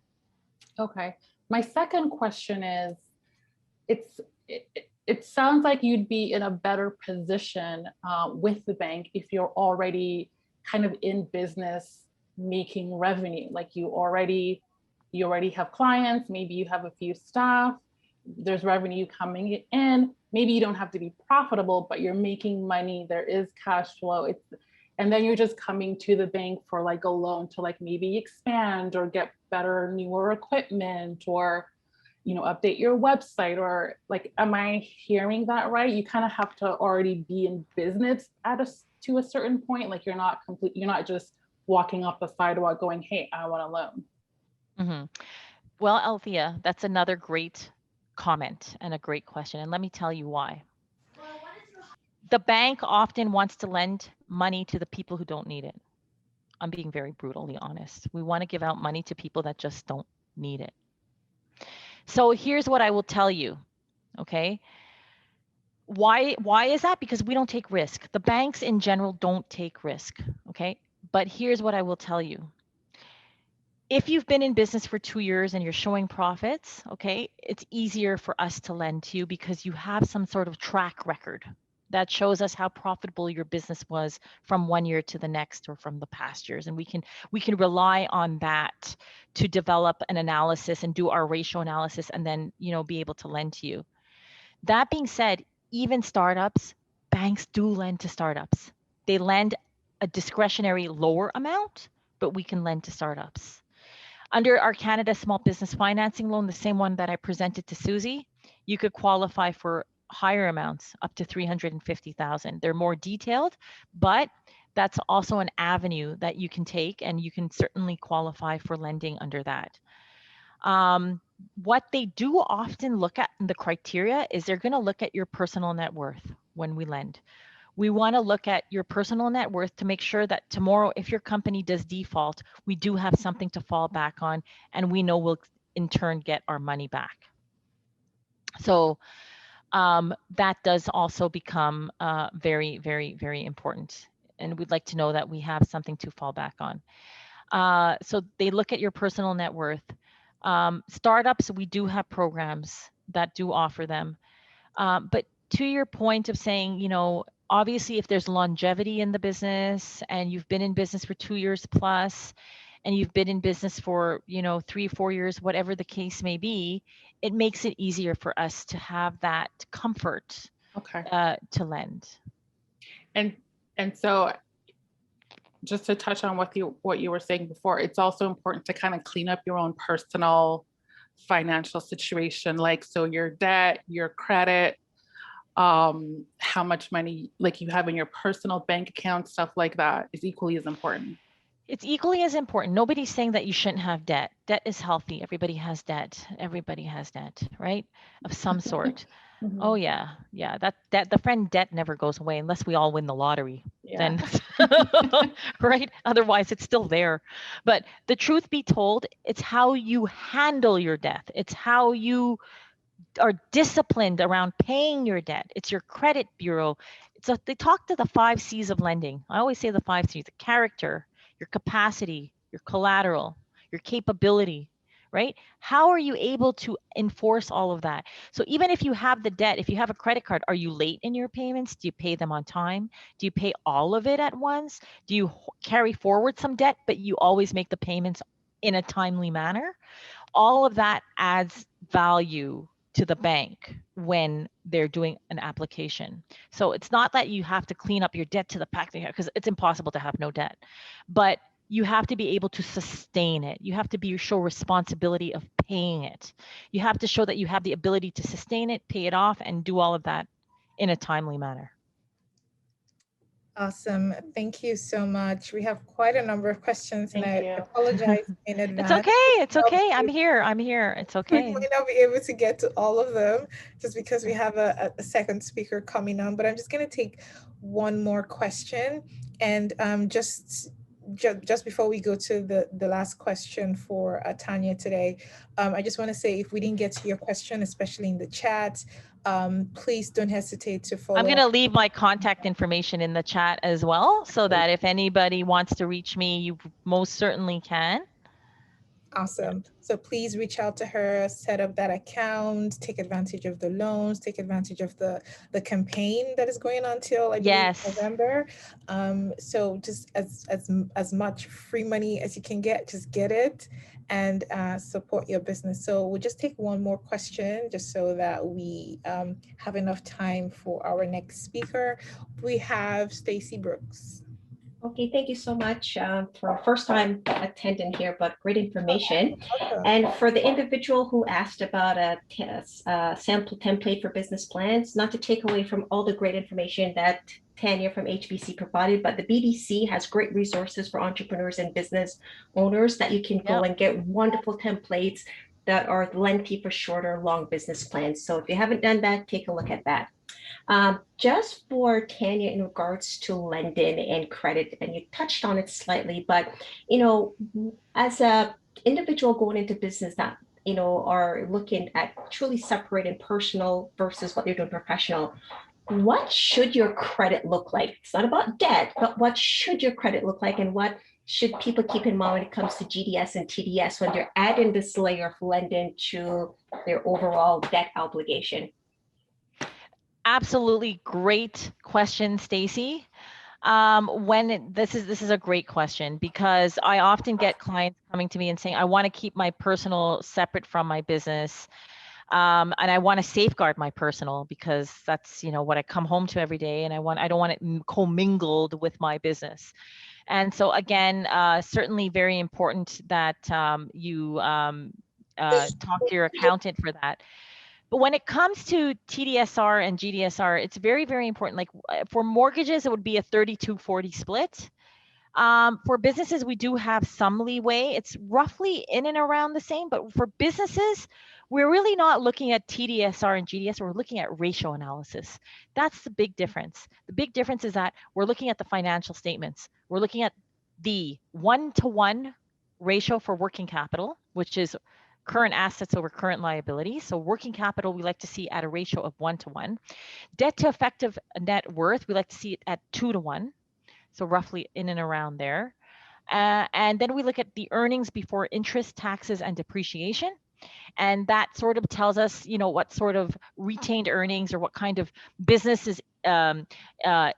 Okay. My second question is, it sounds like you'd be in a better position with the bank if you're already kind of in business making revenue. Like you already have clients, maybe you have a few staff, there's revenue coming in. Maybe you don't have to be profitable, but you're making money, there is cash flow. And then you're just coming to the bank for like a loan to like maybe expand or get better, newer equipment, or update your website, or like, am I hearing that right? You kind of have to already be in business to a certain point. Like you're not just walking off the sidewalk going, hey, I want a loan. Mm-hmm. Well, Althea, that's another great comment and a great question. And let me tell you why. The bank often wants to lend money to the people who don't need it. I'm being very brutally honest. We want to give out money to people that just don't need it. So here's what I will tell you, okay? Why is that? Because we don't take risk. The banks in general don't take risk, okay? But here's what I will tell you. if you've been in business for 2 years and you're showing profits, okay, it's easier for us to lend to you because you have some sort of track record that shows us how profitable your business was from 1 year to the next or from the past years. And we can rely on that to develop an analysis and do our ratio analysis and then, be able to lend to you. That being said, even startups, banks do lend to startups. They lend a discretionary lower amount, but we can lend to startups. Under our Canada Small Business Financing Loan, the same one that I presented to Susie, you could qualify for higher amounts up to 350,000. They're more detailed, but that's also an avenue that you can take, and you can certainly qualify for lending under that. What they do often look at in the criteria is they're going to look at your personal net worth when we lend. We want to look at your personal net worth to make sure that tomorrow, if your company does default, we do have something to fall back on, and we know we'll in turn get our money back. So that does also become very, very, very important. And we'd like to know that we have something to fall back on. So they look at your personal net worth. Startups, we do have programs that do offer them. But to your point of saying, obviously, if there's longevity in the business and you've been in business for 2 years plus, and you've been in business for, 3, 4 years, whatever the case may be, it makes it easier for us to have that comfort to lend. And so just to touch on what you were saying before, it's also important to kind of clean up your own personal financial situation, like, so your debt, your credit, how much money like you have in your personal bank account, stuff like that is equally as important. It's equally as important. Nobody's saying that you shouldn't have debt. Debt is healthy. Everybody has debt. Everybody has debt, right? Of some sort. Mm-hmm. Oh yeah. Yeah. That the friend debt never goes away unless we all win the lottery. Yeah. Then right? Otherwise it's still there. But the truth be told, it's how you handle your debt. It's how you are disciplined around paying your debt. It's your credit bureau. They talk to the 5 C's of lending. I always say the 5 C's: the character, your capacity, your collateral, your capability, right? How are you able to enforce all of that? So even if you have the debt, if you have a credit card, are you late in your payments? Do you pay them on time? Do you pay all of it at once? Do you carry forward some debt, but you always make the payments in a timely manner? All of that adds value to the bank when they're doing an application. So it's not that you have to clean up your debt to the pack because it's impossible to have no debt, but you have to be able to sustain it. You have to show responsibility of paying it. You have to show that you have the ability to sustain it, pay it off, and do all of that in a timely manner. Awesome. Thank you so much. We have quite a number of questions, and I apologize in advance. It's okay. It's okay. I'm here. It's okay. We might not be able to get to all of them just because we have a second speaker coming on, but I'm just going to take one more question. And just before we go to the last question for Tanya today, I just want to say, if we didn't get to your question, especially in the chat, please don't hesitate to follow. I'm going to leave my contact information in the chat as well, so that if anybody wants to reach me, you most certainly can. Awesome. So please reach out to her, set up that account, take advantage of the loans, take advantage of the campaign that is going on till I believe November. So just as much free money as you can get, just get it and support your business. So we'll just take one more question just so that we have enough time for our next speaker. We have Stacy Brooks. Okay, thank you so much for first time attending here, but great information. And for the individual who asked about a sample template for business plans, not to take away from all the great information that Tanya from HBC provided, but the BDC has great resources for entrepreneurs and business owners that you can go and get wonderful templates that are lengthy for shorter, long business plans. So if you haven't done that, take a look at that. Just for Tanya, in regards to lending and credit, and you touched on it slightly, but, as a individual going into business that, are looking at truly separating personal versus what you're doing professional, what should your credit look like? It's not about debt, but what should your credit look like, and what should people keep in mind when it comes to GDS and TDS when they're adding this layer of lending to their overall debt obligation? Absolutely great question, Stacy. This is a great question, because I often get clients coming to me and saying, I want to keep my personal separate from my business. And I want to safeguard my personal, because that's, what I come home to every day, and I don't want it commingled with my business. And so again, certainly very important that you talk to your accountant for that. But when it comes to TDSR and GDSR, it's very, very important. Like for mortgages, it would be a 32-40 split. For businesses, we do have some leeway. It's roughly in and around the same, but for businesses, we're really not looking at TDSR and GDS, we're looking at ratio analysis. That's the big difference. The big difference is that we're looking at the financial statements. We're looking at the 1-to-1 ratio for working capital, which is current assets over current liabilities. So working capital, we like to see at a ratio of 1-to-1. Debt to effective net worth, we like to see it at 2-to-1. So roughly in and around there. And then we look at the earnings before interest, taxes, and depreciation. And that sort of tells us, what sort of retained earnings or what kind of businesses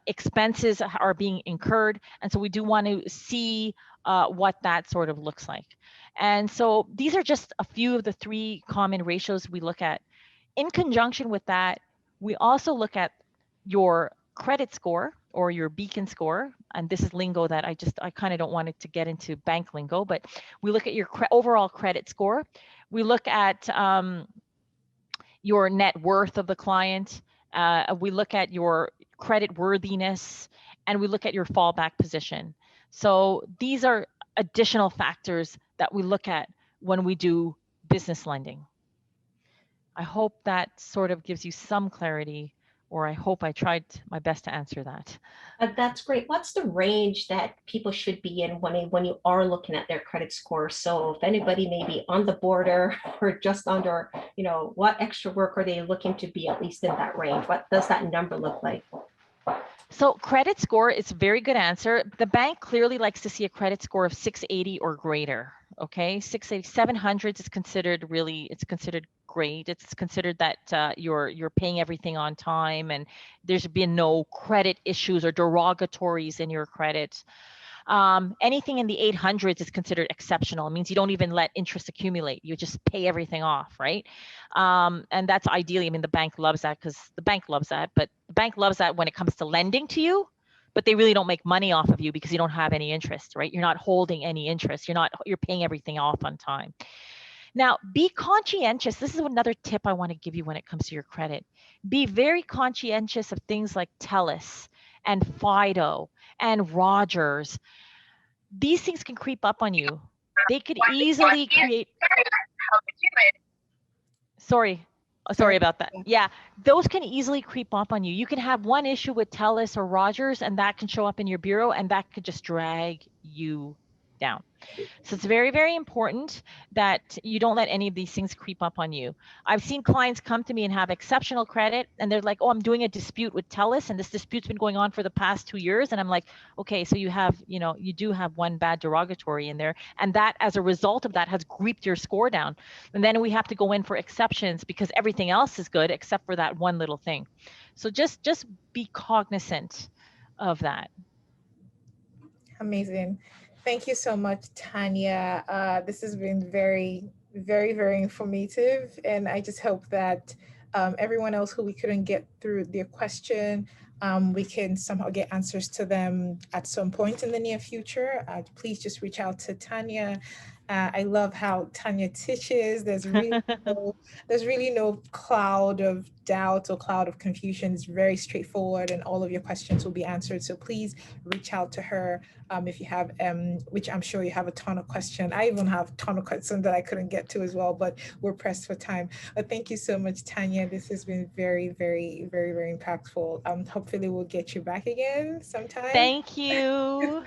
expenses are being incurred. And so we do want to see what that sort of looks like. And so these are just a few of the 3 common ratios we look at. In conjunction with that, we also look at your credit score or your beacon score. And this is lingo that I kind of don't want it to get into bank lingo, but we look at your overall credit score. We look at your net worth of the client. We look at your credit worthiness, and we look at your fallback position. So these are additional factors that we look at when we do business lending. I hope that sort of gives you some clarity, or I hope I tried my best to answer that. That's great. What's the range that people should be in when you are looking at their credit score? So if anybody may be on the border or just under, what extra work are they looking to be at least in that range? What does that number look like? So credit score is a very good answer. The bank clearly likes to see a credit score of 680 or greater. Okay, 680, 700 is considered it's considered great. It's considered that you're paying everything on time and there's been no credit issues or derogatories in your credit. Anything in the 800s is considered exceptional. It means you don't even let interest accumulate. You just pay everything off, right? And that's ideally, the bank loves that, because the bank loves that, but the bank loves that when it comes to lending to you, but they really don't make money off of you because you don't have any interest, right? You're not holding any interest. You're paying everything off on time. Now, be conscientious. This is another tip I want to give you when it comes to your credit. Be very conscientious of things like TELUS and Fido and Rogers. These things can creep up on you. They could easily create. Sorry about that. Yeah, those can easily creep up on you. You can have one issue with TELUS or Rogers, and that can show up in your bureau, and that could just drag you down. So it's very, very important that you don't let any of these things creep up on you. I've seen clients come to me and have exceptional credit, and they're like, oh, I'm doing a dispute with TELUS, and this dispute's been going on for the past 2 years. And I'm like, okay, so you do have one bad derogatory in there. And that, as a result of that, has creeped your score down. And then we have to go in for exceptions because everything else is good except for that one little thing. So just be cognizant of that. Amazing. Thank you so much, Tanya. This has been very, very, very informative. And I just hope that everyone else who we couldn't get through their question, we can somehow get answers to them at some point in the near future. Please just reach out to Tanya. I love how Tanya teaches. There's really no cloud of doubt or cloud of confusion. It's very straightforward, and all of your questions will be answered. So please reach out to her if you have, which I'm sure you have a ton of questions. I even have a ton of questions that I couldn't get to as well, but we're pressed for time. But thank you so much, Tanya. This has been very, very, very, very impactful. Hopefully we'll get you back again sometime. Thank you.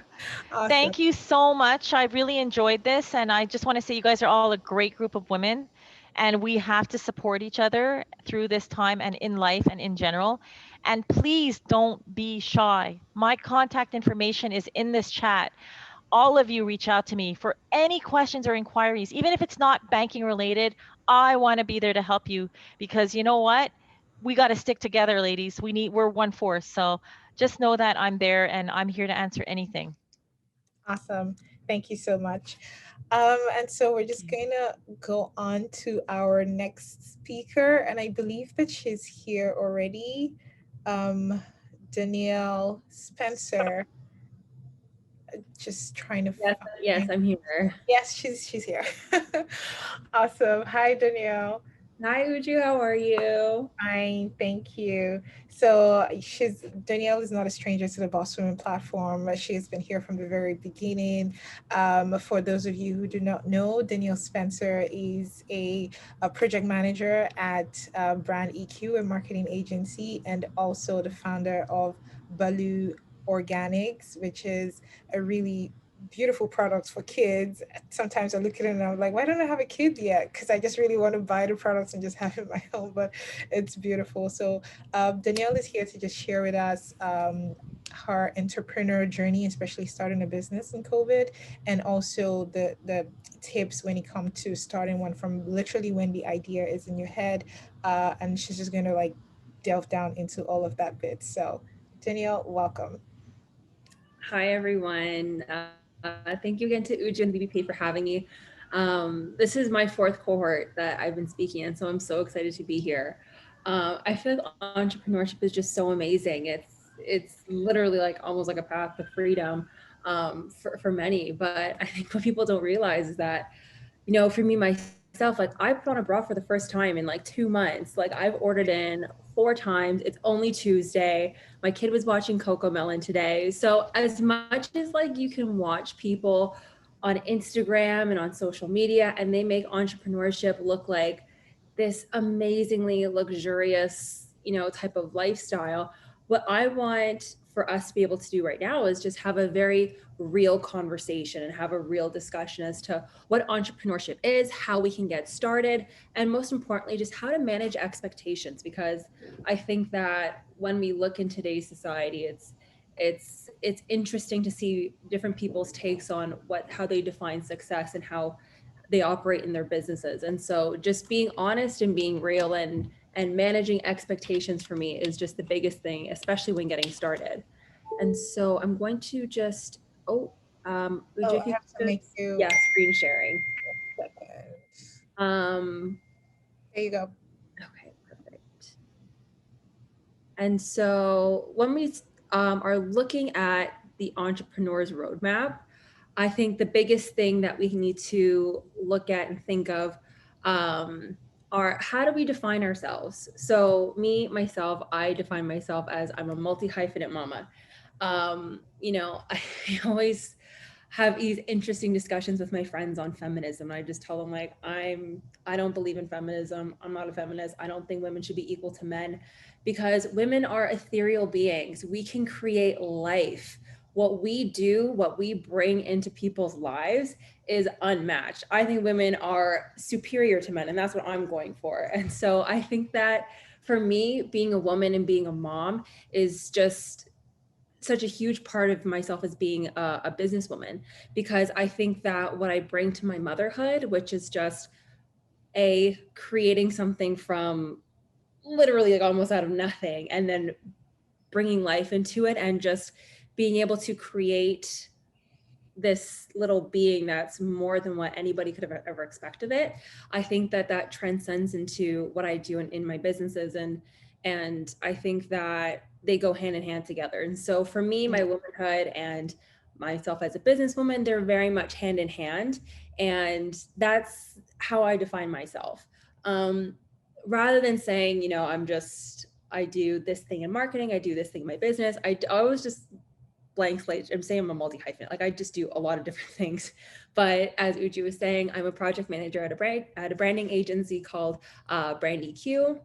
Awesome. Thank you so much. I really enjoyed this. And I just want to say you guys are all a great group of women, and we have to support each other through this time and in life and in general. And please don't be shy. My contact information is in this chat. all of you reach out to me for any questions or inquiries, even if it's not banking related. I want to be there to help you, because you know what? We got to stick together, ladies. We're one force. So just know that I'm there and I'm here to answer anything. Awesome. Thank you so much. And so we're just going to go on to our next speaker. And I believe that she's here already. Danielle Spencer. Just trying to Yes, I'm here. Yes, she's here. Awesome. Hi, Danielle. Hi, Uju. How are you? Fine, thank you. So Danielle is not a stranger to the Boss Women platform. She has been here from the very beginning. For those of you who do not know, Danielle Spencer is a project manager at Brand EQ, a marketing agency, and also the founder of Baloo Organics, which is a really beautiful products for kids. Sometimes I look at it and I'm like, why don't I have a kid yet? Because I just really want to buy the products and just have it in my home, but it's beautiful. So Danielle is here to just share with us her entrepreneur journey, especially starting a business in COVID, and also the tips when it comes to starting one from literally when the idea is in your head. And she's just going to like delve down into all of that bit. So Danielle, welcome. Hi, everyone. Thank you again to Uju and BBP for having me. This is my 4th cohort that I've been speaking in, so I'm so excited to be here. I feel like entrepreneurship is just so amazing. It's literally like almost like a path to freedom for many. But I think what people don't realize is that, you know, for me myself, like I put on a bra for the first time in like 2 months. Like I've ordered in 4 times. It's only Tuesday. My kid was watching Coco Melon today. So as much as like you can watch people on Instagram and on social media, and they make entrepreneurship look like this amazingly luxurious, you know, type of lifestyle, what I want for us to be able to do right now is just have a very real conversation and have a real discussion as to what entrepreneurship is, how we can get started, and most importantly, just how to manage expectations. Because I think that when we look in today's society, it's interesting to see different people's takes on how they define success and how they operate in their businesses. And so just being honest and being real and managing expectations for me is just the biggest thing, especially when getting started. And so I'm going to just, I have to make you. Yeah, screen sharing. There you go. Okay, perfect. And so when we are looking at the entrepreneur's roadmap, I think the biggest thing that we need to look at and think of are how do we define ourselves? So myself, I define myself as I'm a multi-hyphenate mama. You know, I always have these interesting discussions with my friends on feminism. I just tell them like, I don't believe in feminism. I'm not a feminist. I don't think women should be equal to men, because women are ethereal beings. We can create life. What we do, what we bring into people's lives is unmatched. I think women are superior to men, and that's what I'm going for. And so I think that for me, being a woman and being a mom is just such a huge part of myself as being a businesswoman, because I think that what I bring to my motherhood, which is just creating something from literally like almost out of nothing, and then bringing life into it and just being able to create this little being that's more than what anybody could have ever expected of it. I think that transcends into what I do in my businesses. And I think that they go hand in hand together. And so for me, my womanhood and myself as a businesswoman, they're very much hand in hand. And that's how I define myself. Rather than saying, you know, I do this thing in marketing, I do this thing in my business. I always just blank slate. I'm saying I'm a multi-hyphenate. Like I just do a lot of different things. But as Uju was saying, I'm a project manager at a branding agency called Brand EQ,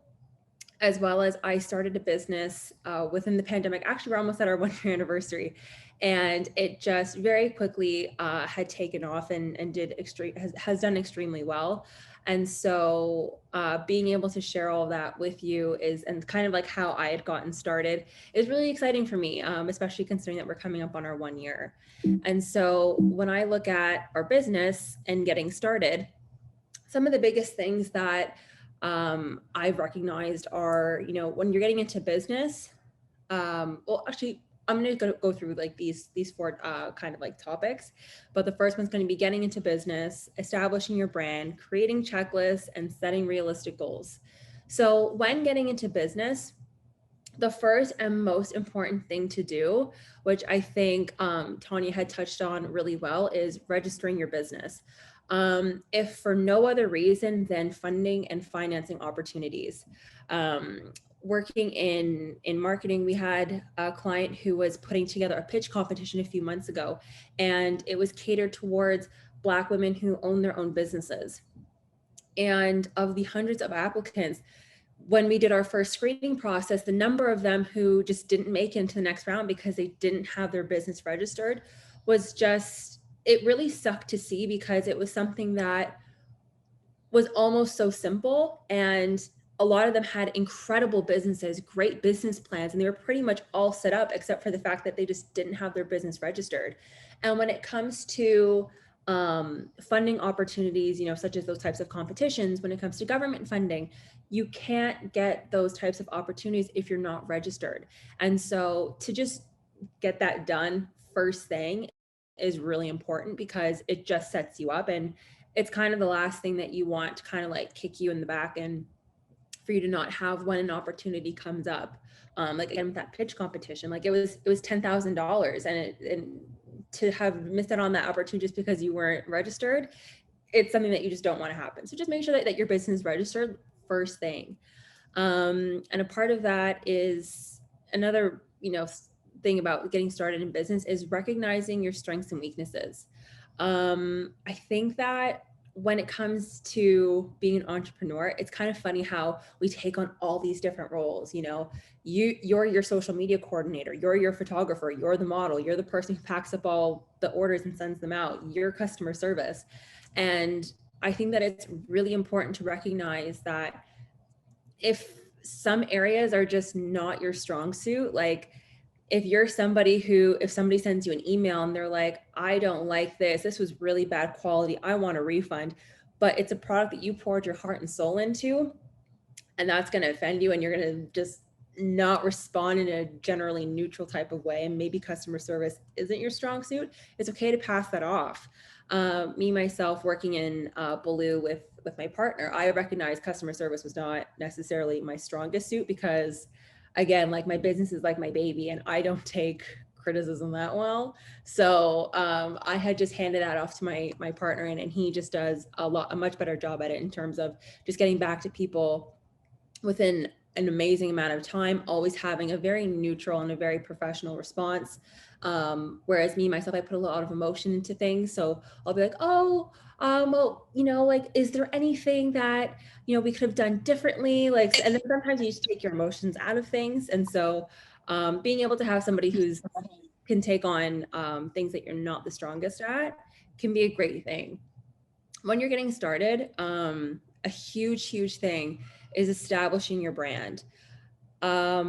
as well as I started a business within the pandemic. Actually, we're almost at our 1-year anniversary. And it just very quickly had taken off and has done extremely well. And so being able to share all of that with you and kind of like how I had gotten started is really exciting for me, especially considering that we're coming up on our 1 year. And so when I look at our business and getting started, some of the biggest things that I've recognized are, when you're getting into business, well, actually, I'm going to go through like these 4 kind of like topics, but the first one's going to be getting into business, establishing your brand, creating checklists, and setting realistic goals. So when getting into business, the first and most important thing to do, which I think Tanya had touched on really well, is registering your business. If for no other reason than funding and financing opportunities. Working in marketing, we had a client who was putting together a pitch competition a few months ago, and it was catered towards Black women who own their own businesses. And of the hundreds of applicants, when we did our first screening process, the number of them who just didn't make it into the next round because they didn't have their business registered was just, it really sucked to see, because it was something that was almost so simple, and a lot of them had incredible businesses, great business plans, and they were pretty much all set up except for the fact that they just didn't have their business registered. And when it comes to funding opportunities, such as those types of competitions, when it comes to government funding, you can't get those types of opportunities if you're not registered. And so to just get that done first thing is really important, because it just sets you up, and it's kind of the last thing that you want to kind of like kick you in the back and for you to not have when an opportunity comes up. Like again, with that pitch competition, like it was $10,000, and to have missed out on that opportunity just because you weren't registered, it's something that you just don't want to happen. So just make sure that your business is registered first thing. And a part of that is another, thing about getting started in business is recognizing your strengths and weaknesses. I think that when it comes to being an entrepreneur, it's kind of funny how we take on all these different roles. You're your social media coordinator, you're your photographer, you're the model, you're the person who packs up all the orders and sends them out, you're customer service. And I think that it's really important to recognize that if some areas are just not your strong suit, like if you're somebody who, if somebody sends you an email and they're like, I don't like this was really bad quality, I want a refund, but it's a product that you poured your heart and soul into, and that's going to offend you, and you're going to just not respond in a generally neutral type of way, and maybe customer service isn't your strong suit, it's okay to pass that off. Me, myself, working in Baloo with my partner, I recognized customer service was not necessarily my strongest suit, because again, like my business is like my baby, and I don't take criticism that well. So I had just handed that off to my partner, and he just does a much better job at it in terms of just getting back to people within an amazing amount of time, always having a very neutral and a very professional response. Whereas me, myself, I put a lot of emotion into things. So I'll be like, oh, well, like, is there anything that, we could have done differently? Like, and then sometimes you just take your emotions out of things. And so being able to have somebody who's can take on things that you're not the strongest at can be a great thing. When you're getting started, a huge thing is establishing your brand. I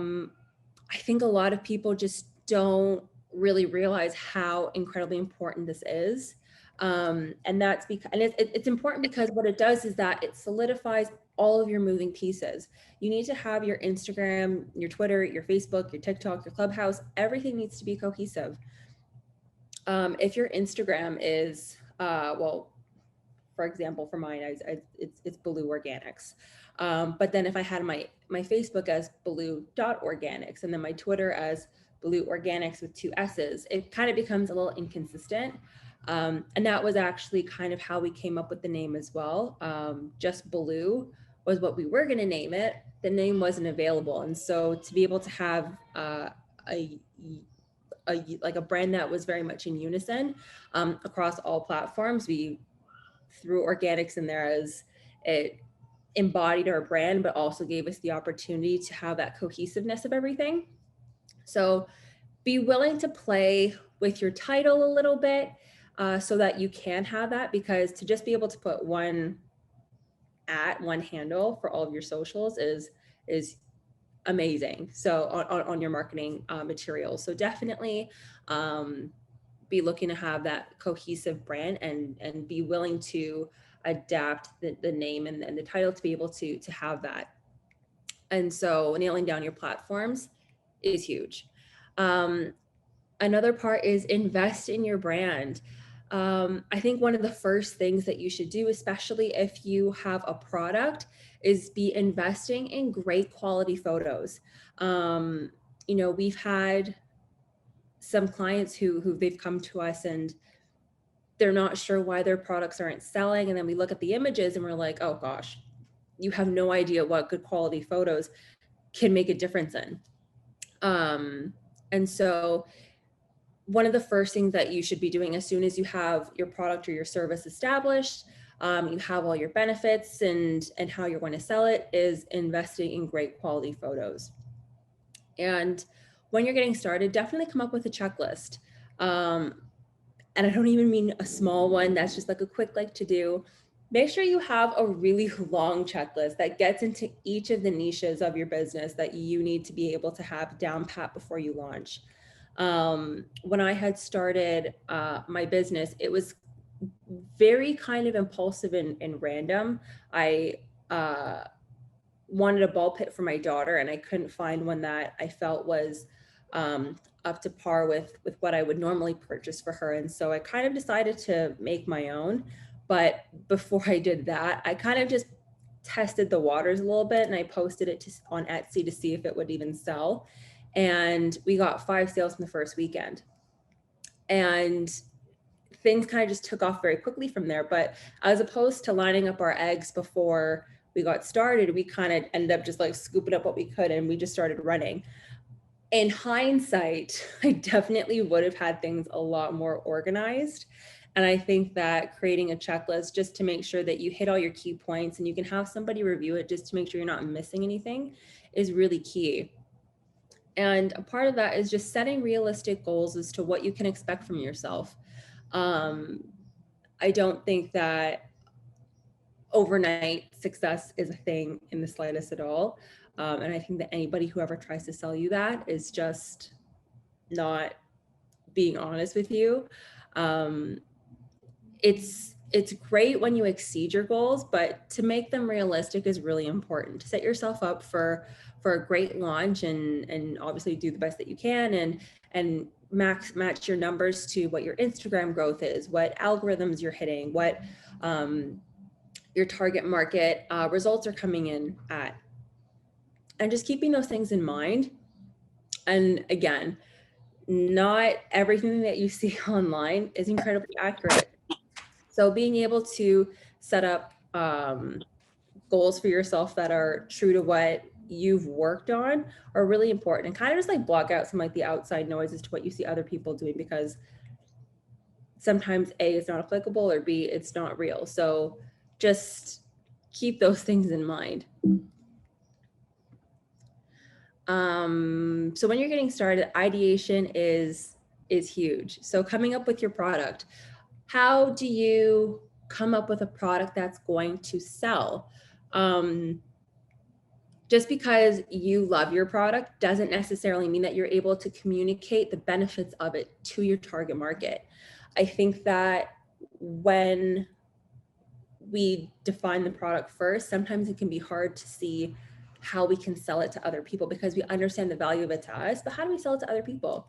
think a lot of people just don't really realize how incredibly important this is. And that's because, and it's important because what it does is that it solidifies all of your moving pieces. You need to have your Instagram, your Twitter, your Facebook, your TikTok, your Clubhouse, everything needs to be cohesive. If your Instagram is, well, for example, for mine, it's Baloo Organics. But then if I had my Facebook as baloo.organics and then my Twitter as Baloo Organics with 2 S's, it kind of becomes a little inconsistent. And that was actually kind of how we came up with the name as well. Just Baloo was what we were going to name it. The name wasn't available. And so to be able to have like a brand that was very much in unison across all platforms, we threw organics in there as it embodied our brand, but also gave us the opportunity to have that cohesiveness of everything. So be willing to play with your title a little bit so that you can have that, because to just be able to put one one handle for all of your socials is amazing. So on your marketing materials. So definitely be looking to have that cohesive brand and be willing to adapt the name and the title to be able to have that. And so nailing down your platforms is huge. Another part is invest in your brand. I think one of the first things that you should do, especially if you have a product, is be investing in great quality photos. We've had some clients who they've come to us and they're not sure why their products aren't selling. And then we look at the images and we're like, oh gosh, you have no idea what good quality photos can make a difference in. And so one of the first things that you should be doing as soon as you have your product or your service established, you have all your benefits and how you're going to sell it, is investing in great quality photos. And when you're getting started, definitely come up with a checklist. And I don't even mean a small one that's just like a quick to do. Make sure you have a really long checklist that gets into each of the niches of your business that you need to be able to have down pat before you launch. When I had started my business, it was very kind of impulsive and random. I wanted a ball pit for my daughter and I couldn't find one that I felt was up to par with what I would normally purchase for her. And so I kind of decided to make my own. But before I did that, I kind of just tested the waters a little bit and I posted it on Etsy to see if it would even sell. And we got 5 sales in the first weekend. And things kind of just took off very quickly from there. But as opposed to lining up our eggs before we got started, we kind of ended up just scooping up what we could and we just started running. In hindsight, I definitely would have had things a lot more organized. And I think that creating a checklist just to make sure that you hit all your key points and you can have somebody review it just to make sure you're not missing anything is really key. And a part of that is just setting realistic goals as to what you can expect from yourself. I don't think that overnight success is a thing in the slightest at all. And I think that anybody who ever tries to sell you that is just not being honest with you. It's great when you exceed your goals, but to make them realistic is really important. To set yourself up for a great launch and obviously do the best that you can and match your numbers to what your Instagram growth is, what algorithms you're hitting, what your target market results are coming in at. And just keeping those things in mind. And again, not everything that you see online is incredibly accurate. So being able to set up goals for yourself that are true to what you've worked on are really important, and kind of just block out some the outside noise as to what you see other people doing, because sometimes A, it's not applicable, or B, it's not real. So just keep those things in mind. So when you're getting started, ideation is huge. So coming up with your product, how do you come up with a product that's going to sell? Just because you love your product doesn't necessarily mean that you're able to communicate the benefits of it to your target market. I think that when we define the product first, sometimes it can be hard to see how we can sell it to other people because we understand the value of it to us, but how do we sell it to other people?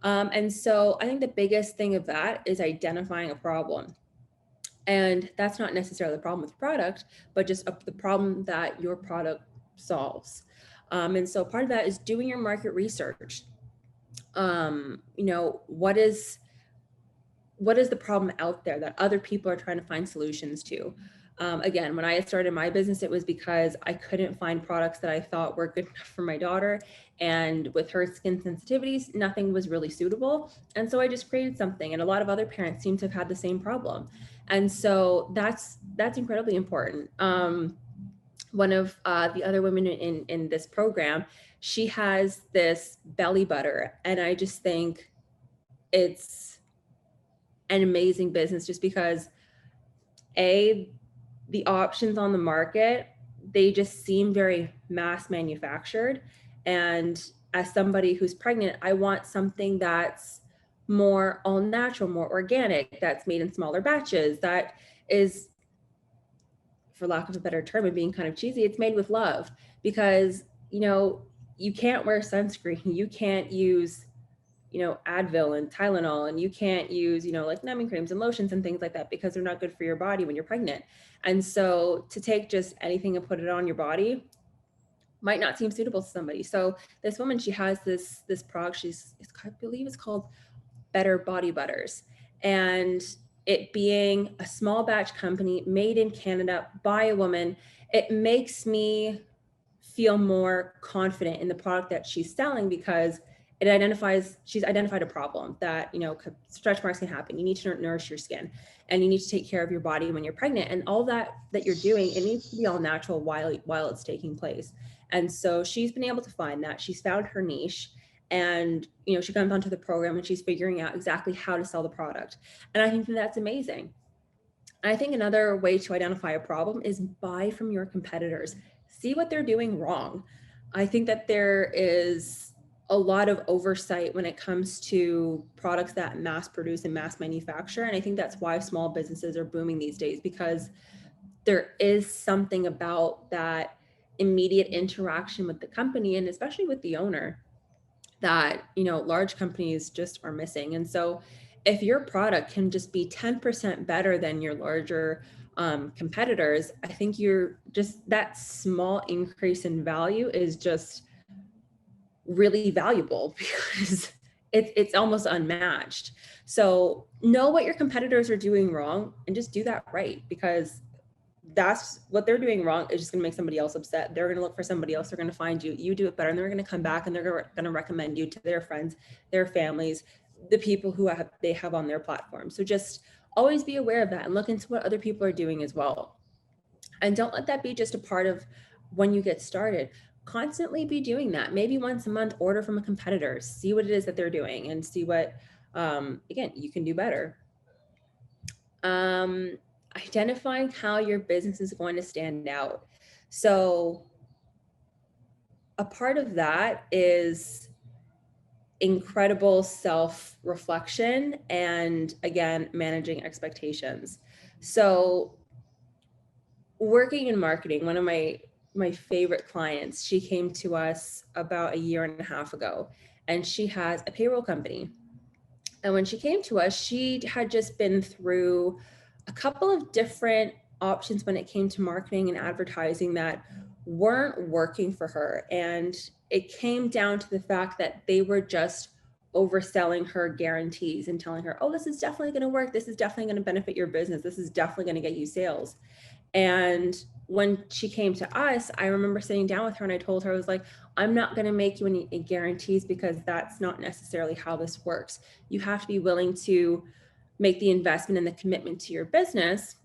And so I think the biggest thing of that is identifying a problem. And that's not necessarily the problem with the product, but just the problem that your product solves. And so part of that is doing your market research. What is the problem out there that other people are trying to find solutions to? Again, when I had started my business, it was because I couldn't find products that I thought were good enough for my daughter. And with her skin sensitivities, nothing was really suitable. And so I just created something. And a lot of other parents seem to have had the same problem. And so that's incredibly important. One of the other women in this program, she has this belly butter. And I just think it's an amazing business just because the options on the market, they just seem very mass manufactured. And as somebody who's pregnant, I want something that's more all natural, more organic, that's made in smaller batches, that is, for lack of a better term and being kind of cheesy, it's made with love. Because, you know, you can't wear sunscreen, you can't use, you know, Advil and Tylenol, and you can't use, you know, like numbing creams and lotions and things like that, because they're not good for your body when you're pregnant. And so to take just anything and put it on your body might not seem suitable to somebody. So this woman, she has this product, I believe it's called Better Body Butters. And it being a small batch company made in Canada by a woman, it makes me feel more confident in the product that she's selling, because she's identified a problem that, you know, stretch marks can happen. You need to nourish your skin, and you need to take care of your body when you're pregnant, and all that you're doing, it needs to be all natural while it's taking place. And so she's been able to find that. She's found her niche, and, you know, she comes onto the program and she's figuring out exactly how to sell the product. And I think that's amazing. I think another way to identify a problem is buy from your competitors. See what they're doing wrong. I think that there is a lot of oversight when it comes to products that mass produce and mass manufacture. And I think that's why small businesses are booming these days, because there is something about that immediate interaction with the company, and especially with the owner, that, you know, large companies just are missing. And so if your product can just be 10% better than your larger competitors, I think you're just, that small increase in value is just really valuable, because it's almost unmatched. So know what your competitors are doing wrong and just do that right, because that's what they're doing wrong is just going to make somebody else upset. They're going to look for somebody else. They're going to find you. You do it better, and they're going to come back and they're going to recommend you to their friends, their families, the people who they have on their platform. So just always be aware of that and look into what other people are doing as well. And don't let that be just a part of when you get started. Constantly be doing that. Maybe once a month, order from a competitor, see what it is that they're doing, and see what, again, you can do better. Identifying how your business is going to stand out. So a part of that is incredible self-reflection, and again, managing expectations. So working in marketing, one of my favorite clients, she came to us about 1.5 years ago, and she has a payroll company. And when she came to us, she had just been through a couple of different options when it came to marketing and advertising that weren't working for her. And it came down to the fact that they were just overselling her guarantees and telling her, oh, this is definitely going to work. This is definitely going to benefit your business. This is definitely going to get you sales. And when she came to us, I remember sitting down with her and I told her, I was like, I'm not going to make you any guarantees, because that's not necessarily how this works. You have to be willing to make the investment and the commitment to your business,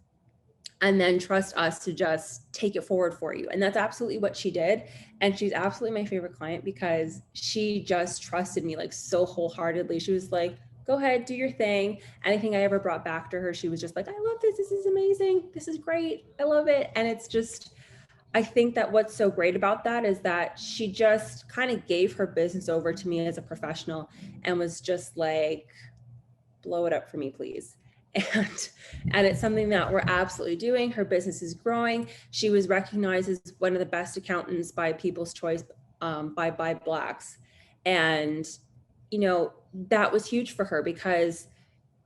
and then trust us to just take it forward for you. And that's absolutely what she did. And she's absolutely my favorite client, because she just trusted me like so wholeheartedly. She was like, go ahead, do your thing. Anything I ever brought back to her, she was just like, I love this. This is amazing. This is great. I love it. And it's just, I think that what's so great about that is that she just kind of gave her business over to me as a professional and was just like, blow it up for me, please. And it's something that we're absolutely doing. Her business is growing. She was recognized as one of the best accountants by People's Choice, by Blacks. And, you know, that was huge for her, because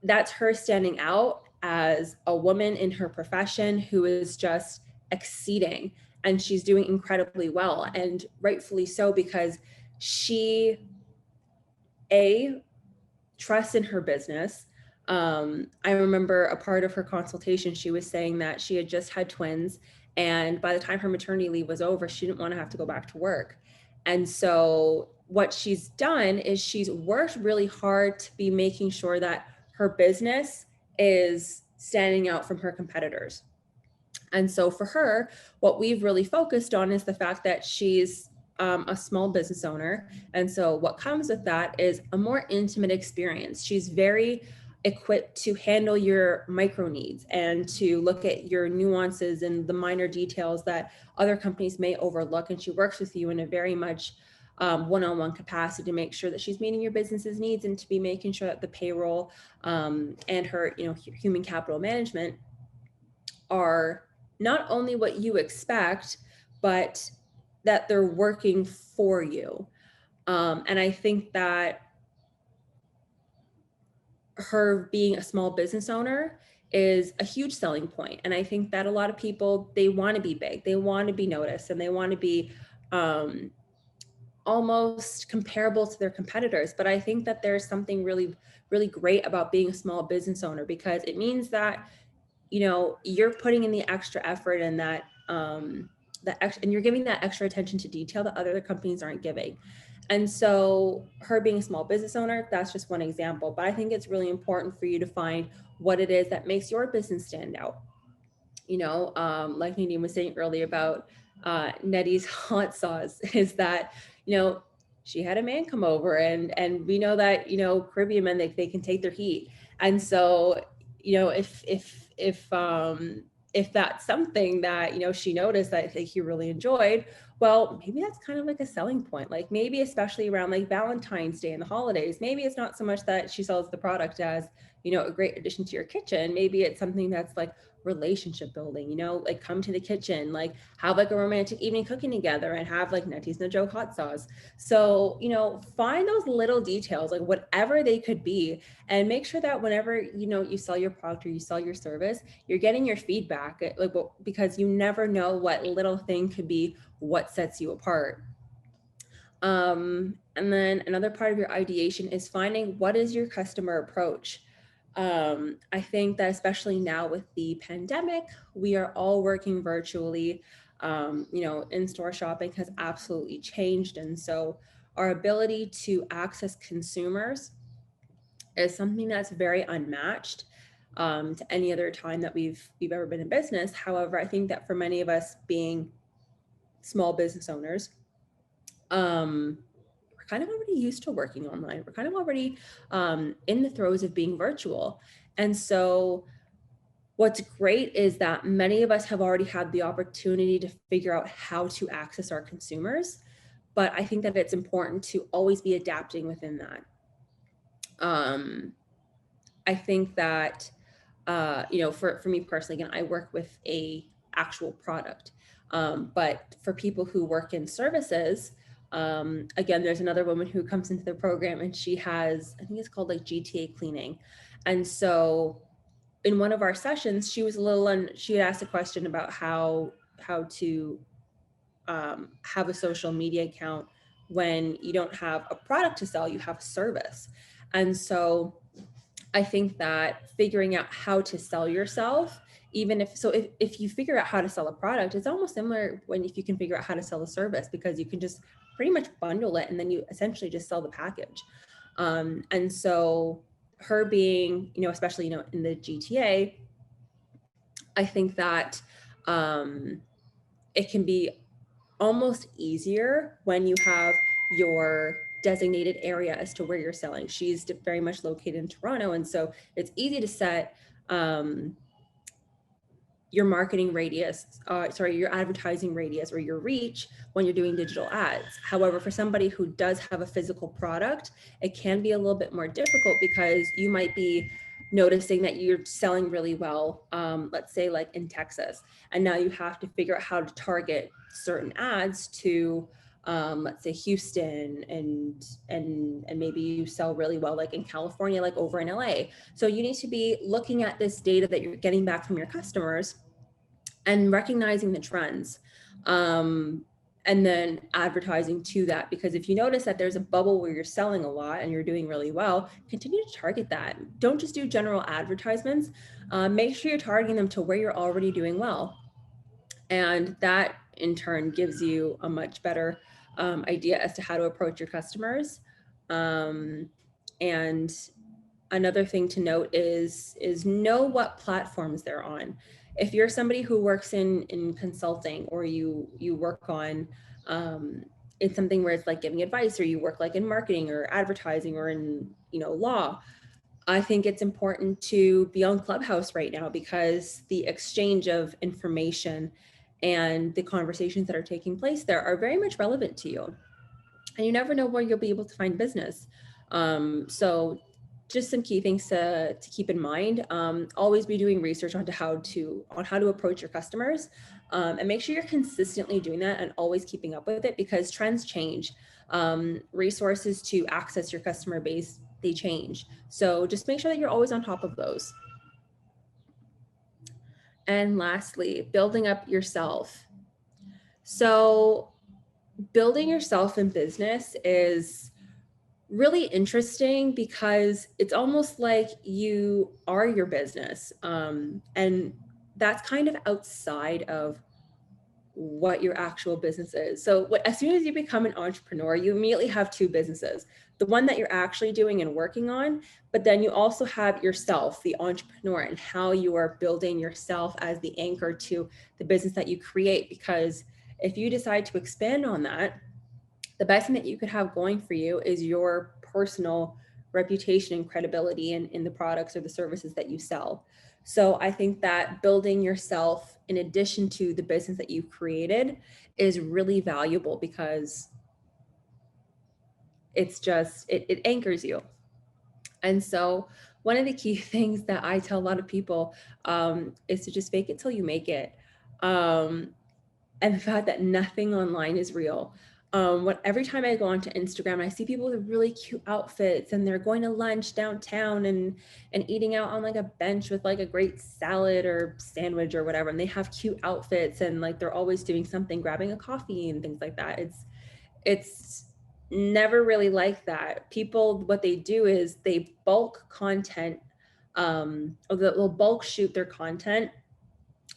that's her standing out as a woman in her profession who is just exceeding, and she's doing incredibly well, and rightfully so, because she trusts in her business. I remember a part of her consultation, she was saying that she had just had twins, and by the time her maternity leave was over, she didn't want to have to go back to work. And so what she's done is she's worked really hard to be making sure that her business is standing out from her competitors. And so for her, what we've really focused on is the fact that she's a small business owner. And so what comes with that is a more intimate experience. She's very equipped to handle your micro needs and to look at your nuances and the minor details that other companies may overlook. And she works with you in a very much one-on-one capacity to make sure that she's meeting your business's needs and to be making sure that the payroll and her, human capital management are not only what you expect, but that they're working for you. And I think that her being a small business owner is a huge selling point. And I think that a lot of people, they want to be big, they want to be noticed, and they want to be almost comparable to their competitors. But I think that there's something really, really great about being a small business owner, because it means that, you're putting in the extra effort and that, and you're giving that extra attention to detail that other companies aren't giving. And so her being a small business owner, that's just one example. But I think it's really important for you to find what it is that makes your business stand out. Like Nadine was saying earlier about Nettie's hot sauce, is that, she had a man come over, and we know that, Caribbean men, they can take their heat. And so, if that's something that, she noticed that I think he really enjoyed, well, maybe that's kind of like a selling point. Like maybe especially around like Valentine's Day and the holidays, maybe it's not so much that she sells the product as, a great addition to your kitchen. Maybe it's something that's like relationship building, like come to the kitchen, like have like a romantic evening cooking together and have like Nettie's no joke hot sauce. So, find those little details, like whatever they could be, and make sure that whenever, you sell your product or you sell your service, you're getting your feedback, like, because you never know what little thing could be what sets you apart. And then another part of your ideation is finding what is your customer approach. I think that especially now with the pandemic, we are all working virtually. In-store shopping has absolutely changed. And so our ability to access consumers is something that's very unmatched to any other time that we've ever been in business. However, I think that for many of us being small business owners, we're kind of already used to working online. We're kind of already in the throes of being virtual. And so what's great is that many of us have already had the opportunity to figure out how to access our consumers. But I think that it's important to always be adapting within that. I think that, for me personally, again, I work with a actual product. But for people who work in services, again, there's another woman who comes into the program and she has, I think it's called like GTA cleaning. And so in one of our sessions, she was she had asked a question about how to have a social media account when you don't have a product to sell, you have a service. And so I think that figuring out how to sell yourself, if you figure out how to sell a product, it's almost similar if you can figure out how to sell a service, because you can just pretty much bundle it and then you essentially just sell the package. And so her being, especially, in the GTA, I think that it can be almost easier when you have your designated area as to where you're selling. She's very much located in Toronto. And so it's easy to set your marketing radius, your advertising radius or your reach when you're doing digital ads. However, for somebody who does have a physical product, it can be a little bit more difficult because you might be noticing that you're selling really well, let's say like in Texas, and now you have to figure out how to target certain ads to, let's say Houston, and maybe you sell really well like in California, like over in LA. So you need to be looking at this data that you're getting back from your customers and recognizing the trends. And then advertising to that, because if you notice that there's a bubble where you're selling a lot and you're doing really well, continue to target that. Don't just do general advertisements. Make sure you're targeting them to where you're already doing well. And that in turn gives you a much better idea as to how to approach your customers. And another thing to note is know what platforms they're on. If you're somebody who works in consulting, or you work on in something where it's like giving advice, or you work like in marketing or advertising or in law, I think it's important to be on Clubhouse right now because the exchange of information and the conversations that are taking place there are very much relevant to you. And you never know where you'll be able to find business. So just some key things to keep in mind. Always be doing research on how to approach your customers, and make sure you're consistently doing that and always keeping up with it because trends change. Resources to access your customer base, they change. So just make sure that you're always on top of those. And lastly, building up yourself. So building yourself in business is really interesting because it's almost like you are your business. And that's kind of outside of what your actual business is. So as soon as you become an entrepreneur, you immediately have two businesses, the one that you're actually doing and working on, but then you also have yourself, the entrepreneur, and how you are building yourself as the anchor to the business that you create. Because if you decide to expand on that, the best thing that you could have going for you is your personal reputation and credibility in the products or the services that you sell. So I think that building yourself in addition to the business that you've created is really valuable because it's just, it anchors you. And so one of the key things that I tell a lot of people is to just fake it till you make it. And the fact that nothing online is real. Every time I go onto Instagram, I see people with really cute outfits and they're going to lunch downtown and eating out on like a bench with like a great salad or sandwich or whatever. And they have cute outfits and like they're always doing something, grabbing a coffee and things like that. It's never really like that. People, what they do is they bulk content, or they'll bulk shoot their content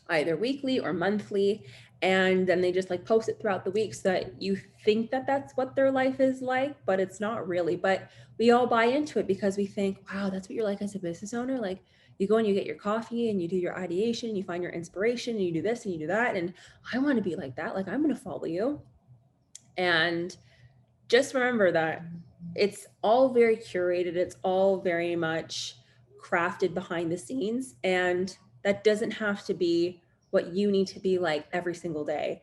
either weekly or monthly. And then they just like post it throughout the week so that you think that that's what their life is like, but it's not really. But we all buy into it because we think, wow, that's what you're like as a business owner. Like you go and you get your coffee and you do your ideation, you find your inspiration and you do this and you do that. And I want to be like that. Like I'm going to follow you. And just remember that it's all very curated. It's all very much crafted behind the scenes. And that doesn't have to be what you need to be like every single day.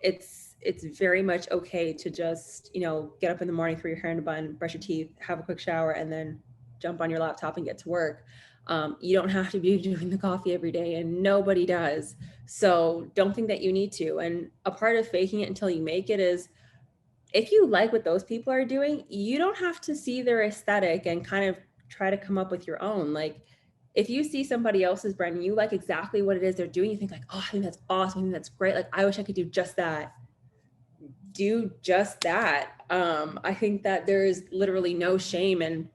It's very much okay to just, get up in the morning, throw your hair in a bun, brush your teeth, have a quick shower, and then jump on your laptop and get to work. You don't have to be doing the coffee every day, and nobody does. So don't think that you need to. And a part of faking it until you make it is, if you like what those people are doing, you don't have to see their aesthetic and kind of try to come up with your own. Like if you see somebody else's brand and you like exactly what it is they're doing, you think like, oh, I think that's awesome. I think that's great. Like, I wish I could do just that. Do just that. I think that there is literally no shame in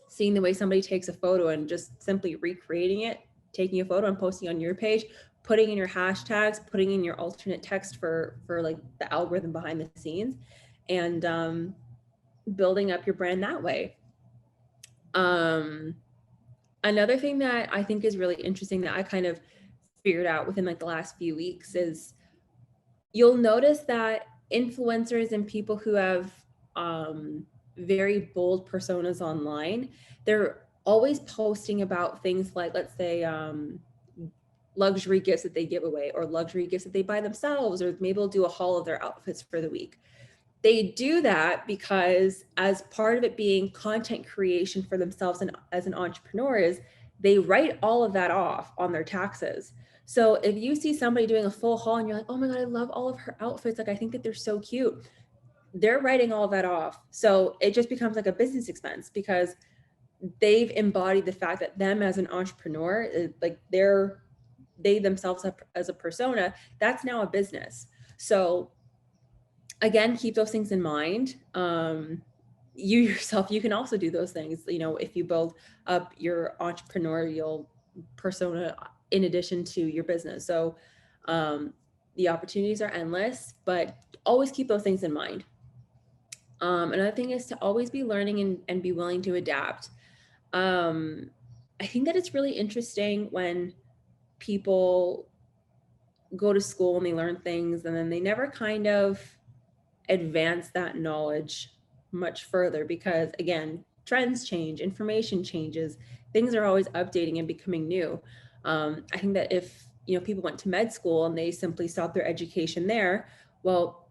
seeing the way somebody takes a photo and just simply recreating it, taking a photo and posting on your page, putting in your hashtags, putting in your alternate text for like the algorithm behind the scenes, and building up your brand that way. Another thing that I think is really interesting that I kind of figured out within like the last few weeks is you'll notice that influencers and people who have very bold personas online, they're always posting about things like, let's say, luxury gifts that they give away or luxury gifts that they buy themselves, or maybe they'll do a haul of their outfits for the week. They do that because as part of it being content creation for themselves and as an entrepreneur is they write all of that off on their taxes. So if you see somebody doing a full haul and you're like, oh my God, I love all of her outfits. Like, I think that they're so cute. They're writing all of that off. So it just becomes like a business expense because they've embodied the fact that them as an entrepreneur, like they themselves as a persona, that's now a business. So again, keep those things in mind. You yourself, you can also do those things, if you build up your entrepreneurial persona in addition to your business. So the opportunities are endless, but always keep those things in mind. Another thing is to always be learning and be willing to adapt. I think that it's really interesting when people go to school and they learn things and then they never kind of advance that knowledge much further because, again, trends change, information changes, things are always updating and becoming new. I think that if, you know, people went to med school and they simply stopped their education there, well,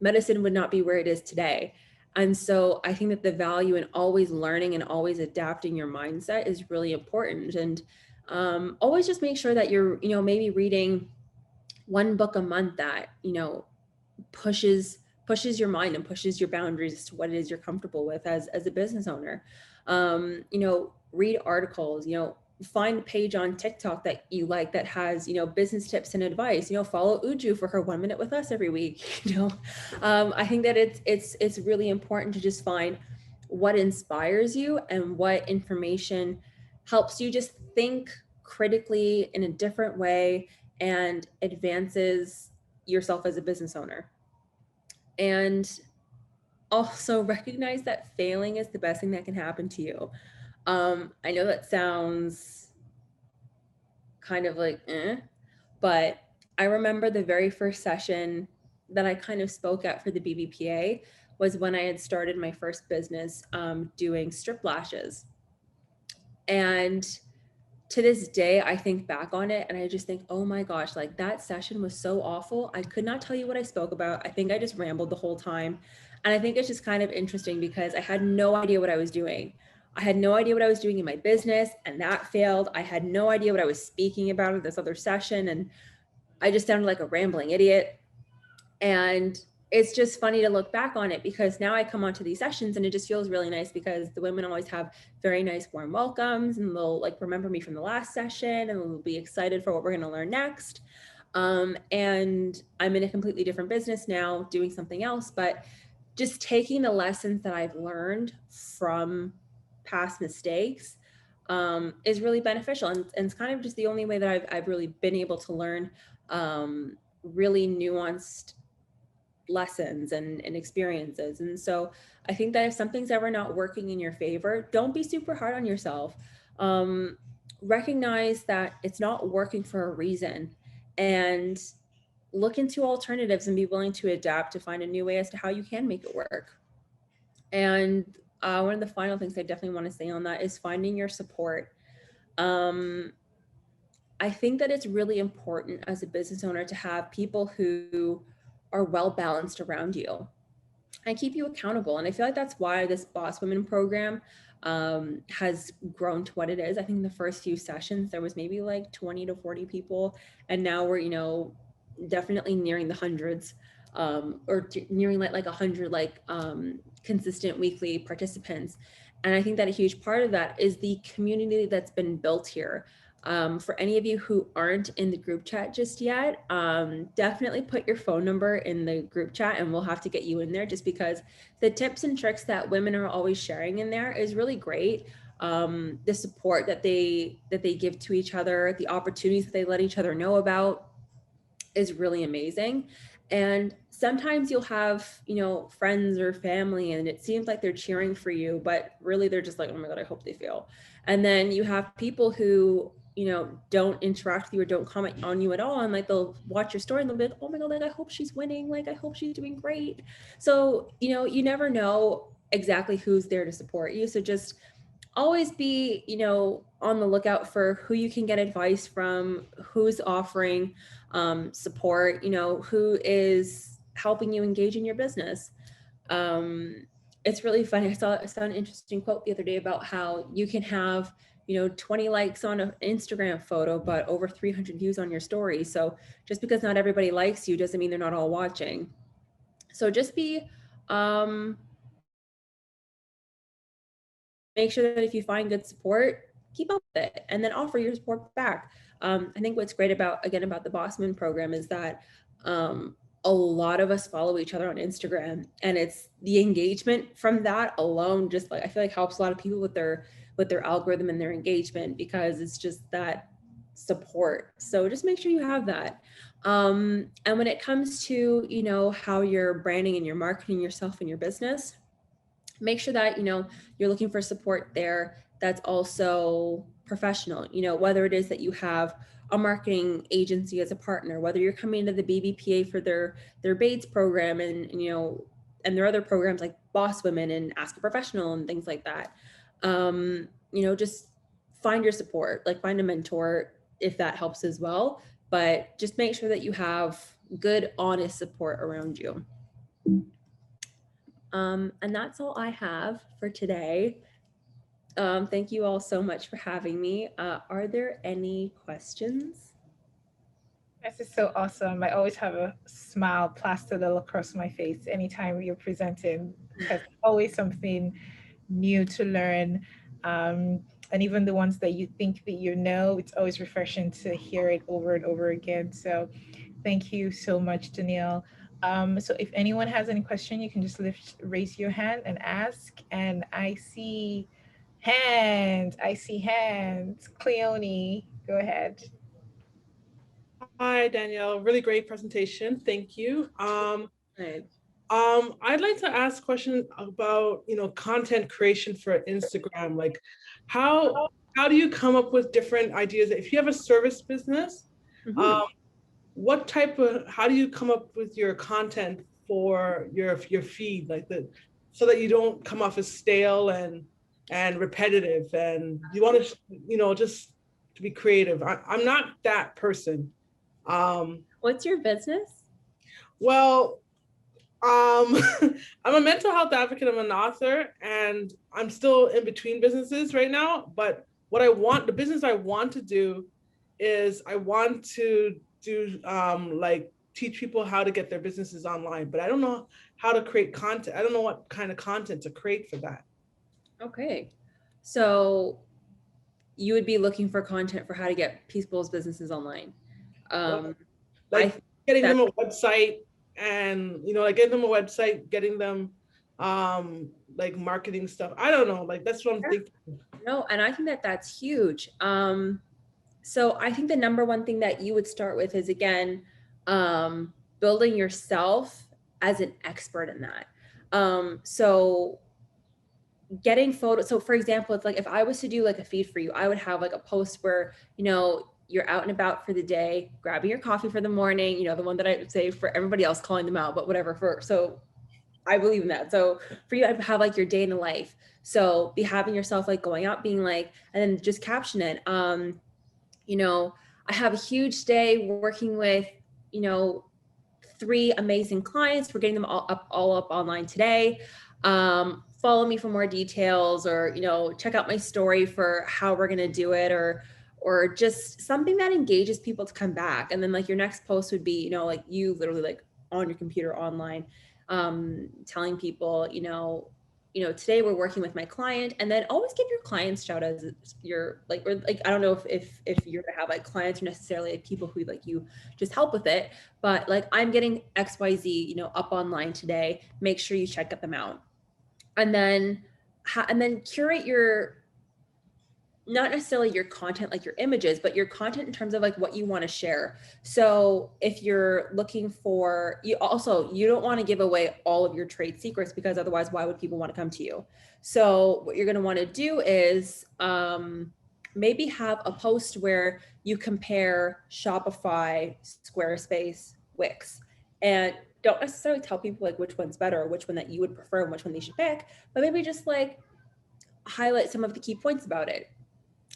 medicine would not be where it is today. And so I think that the value in always learning and always adapting your mindset is really important. And always just make sure that you're, you know, maybe reading one book a month that, you know, pushes your mind and pushes your boundaries as to what it is you're comfortable with as a business owner. You know, read articles, you know, find a page on TikTok that you like that has, you know, business tips and advice. You know, follow Uju for her 1 minute with us every week. You know, I think that it's really important to just find what inspires you and what information helps you just think critically in a different way and advances yourself as a business owner. And also recognize that failing is the best thing that can happen to you. I know that sounds kind of like, but I remember the very first session that I kind of spoke at for the BBPA was when I had started my first business doing strip lashes. And to this day, I think back on it and I just think, oh my gosh, like that session was so awful. I could not tell you what I spoke about. I think I just rambled the whole time. And I think it's just kind of interesting because I had no idea what I was doing. I had no idea what I was doing in my business, and that failed. I had no idea what I was speaking about at this other session, and I just sounded like a rambling idiot. And it's just funny to look back on it because now I come onto these sessions and it just feels really nice because the women always have very nice warm welcomes and they'll like remember me from the last session and they'll be excited for what we're going to learn next. And I'm in a completely different business now doing something else, but just taking the lessons that I've learned from past mistakes is really beneficial. And it's kind of just the only way that I've really been able to learn really nuanced lessons and experiences. And so I think that if something's ever not working in your favor, don't be super hard on yourself. Recognize that it's not working for a reason and look into alternatives and be willing to adapt to find a new way as to how you can make it work. And one of the final things I definitely want to say on that is finding your support. I think that it's really important as a business owner to have people who are well balanced around you and keep you accountable. And I feel like that's why this Boss Women program has grown to what it is. I think in the first few sessions, there was maybe like 20 to 40 people. And now we're, you know, definitely nearing the hundreds or nearing like 100 consistent weekly participants. And I think that a huge part of that is the community that's been built here. For any of you who aren't in the group chat just yet, definitely put your phone number in the group chat and we'll have to get you in there just because the tips and tricks that women are always sharing in there is really great. The support that they give to each other, the opportunities that they let each other know about is really amazing. And sometimes you'll have, you know, friends or family and it seems like they're cheering for you, but really they're just like, oh my God, I hope they fail. And then you have people who, you know, don't interact with you or don't comment on you at all. And like, they'll watch your story and they'll be like, oh my God, like, I hope she's winning. Like, I hope she's doing great. So, you know, you never know exactly who's there to support you. So just always be, you know, on the lookout for who you can get advice from, who's offering support, you know, who is helping you engage in your business. It's really funny. I saw an interesting quote the other day about how you can have, you know, 20 likes on an Instagram photo, but over 300 views on your story. So just because not everybody likes you doesn't mean they're not all watching. So just be, make sure that if you find good support, keep up with it and then offer your support back. I think what's great about the Boss Women program is that a lot of us follow each other on Instagram, and it's the engagement from that alone just like I feel like helps a lot of people with their algorithm and their engagement because it's just that support. So just make sure you have that. And when it comes to, you know, how you're branding and you're marketing yourself and your business, make sure that, you know, you're looking for support there that's also professional, you know, whether it is that you have a marketing agency as a partner, whether you're coming into the BBPA for their Bates program and, you know, and there are other programs like Boss Women and Ask a Professional and things like that. Just find your support, like find a mentor if that helps as well. But just make sure that you have good, honest support around you. And that's all I have for today. Thank you all so much for having me. Are there any questions? This is so awesome. I always have a smile plastered all across my face anytime you're presenting, because always something new to learn. And even the ones that you think that you know, it's always refreshing to hear it over and over again. So thank you so much, Danielle. So if anyone has any question, you can just raise your hand and ask. And I see hands. Cleone, go ahead. Hi, Danielle. Really great presentation. Thank you. I'd like to ask a question about, content creation for Instagram. Like, how do you come up with different ideas? If you have a service business, how do you come up with your content for your feed, so that you don't come off as stale and repetitive, and you want to, just to be creative? I'm not that person. What's your business? Well, I'm a mental health advocate. I'm an author, and I'm still in between businesses right now. But the business I want to do is I want to do teach people how to get their businesses online, but I don't know how to create content. I don't know what kind of content to create for that. Okay. So you would be looking for content for how to get people's businesses online. Getting them a website, and getting them a website, getting them marketing stuff. I don't know, that's what I'm thinking. No, and I think that that's huge. So I think the number one thing that you would start with is, again, building yourself as an expert in that. So getting photos. So for example, it's like if I was to do like a feed for you, I would have like a post where, you're out and about for the day, grabbing your coffee for the morning, the one that I would say for everybody else, calling them out, but whatever. So I believe in that. So for you, I have like your day in the life. So be having yourself like going out, being like, and then just caption it. I have a huge day working with, 3 amazing clients. We're getting them all up online today. Follow me for more details, or, check out my story for how we're going to do it, or just something that engages people to come back. And then like your next post would be, you literally like on your computer online, telling people, today we're working with my client. And then always give your clients shout outs. Your I don't know if you're to have like clients or necessarily like people who like you just help with it, but like I'm getting XYZ, up online today, make sure you check them out. And then curate your, not necessarily your content, like your images, but your content in terms of like what you want to share. So if you're looking for, you don't want to give away all of your trade secrets, because otherwise, why would people want to come to you? So what you're going to want to do is maybe have a post where you compare Shopify, Squarespace, Wix, and don't necessarily tell people like which one's better or which one that you would prefer and which one they should pick, but maybe just like highlight some of the key points about it.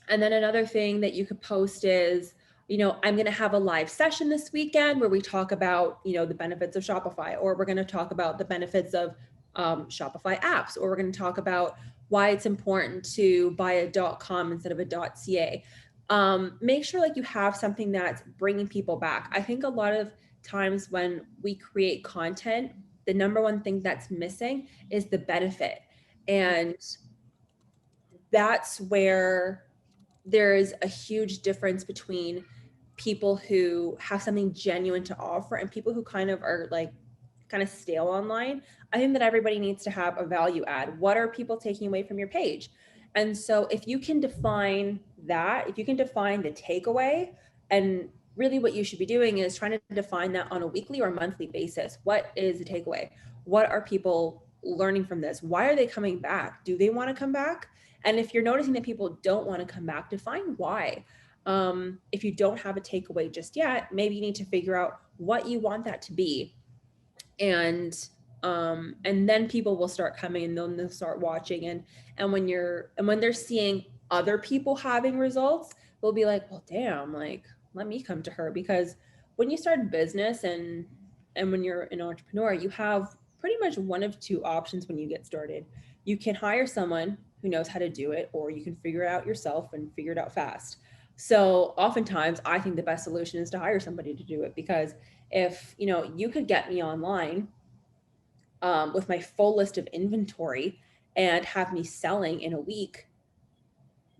And then another thing that you could post is, I'm going to have a live session this weekend where we talk about, the benefits of Shopify, or we're going to talk about the benefits of Shopify apps, or we're going to talk about why it's important to buy a .com instead of a .ca. Make sure like you have something that's bringing people back. I think a lot of times when we create content, the number one thing that's missing is the benefit. And that's where there's a huge difference between people who have something genuine to offer and people who kind of are like kind of stale online. I think that everybody needs to have a value add. What are people taking away from your page? And so if you can define that, if you can define the takeaway, and really what you should be doing is trying to define that on a weekly or monthly basis. What is the takeaway? What are people learning from this? Why are they coming back? Do they want to come back? And if you're noticing that people don't want to come back, define why. If you don't have a takeaway just yet, maybe you need to figure out what you want that to be. And And then people will start coming and they'll start watching. And when they're seeing other people having results, they'll be like, well, damn, like, let me come to her. Because when you start a business and when you're an entrepreneur, you have pretty much one of two options when you get started. You can hire someone who knows how to do it, or you can figure it out yourself and figure it out fast. So oftentimes I think the best solution is to hire somebody to do it, because if, you could get me online with my full list of inventory and have me selling in a week,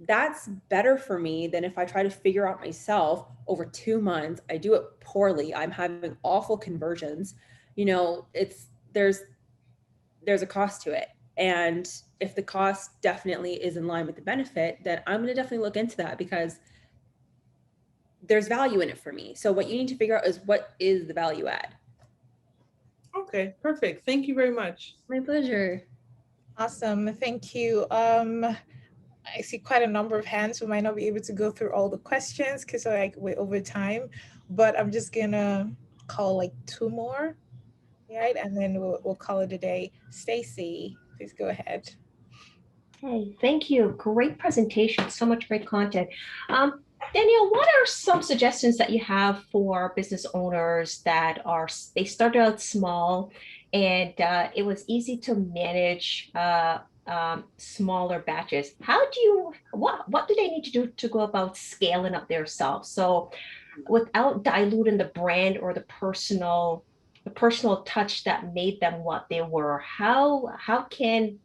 that's better for me than if I try to figure out myself over 2 months. I do it poorly. I'm having awful conversions. There's a cost to it. And if the cost definitely is in line with the benefit, then I'm going to definitely look into that, because there's value in it for me. So what you need to figure out is, what is the value add? Okay, perfect. Thank you very much. My pleasure. Awesome. Thank you. I see quite a number of hands. We might not be able to go through all the questions because we're over time, but I'm just gonna call like 2 more, right? And then we'll call it a day. Stacy, please go ahead. Hey, thank you. Great presentation. So much great content. Danielle, what are some suggestions that you have for business owners that they started out small and it was easy to manage smaller batches? What do they need to do to go about scaling up themselves? So without diluting the brand or the personal touch that made them what they were, how can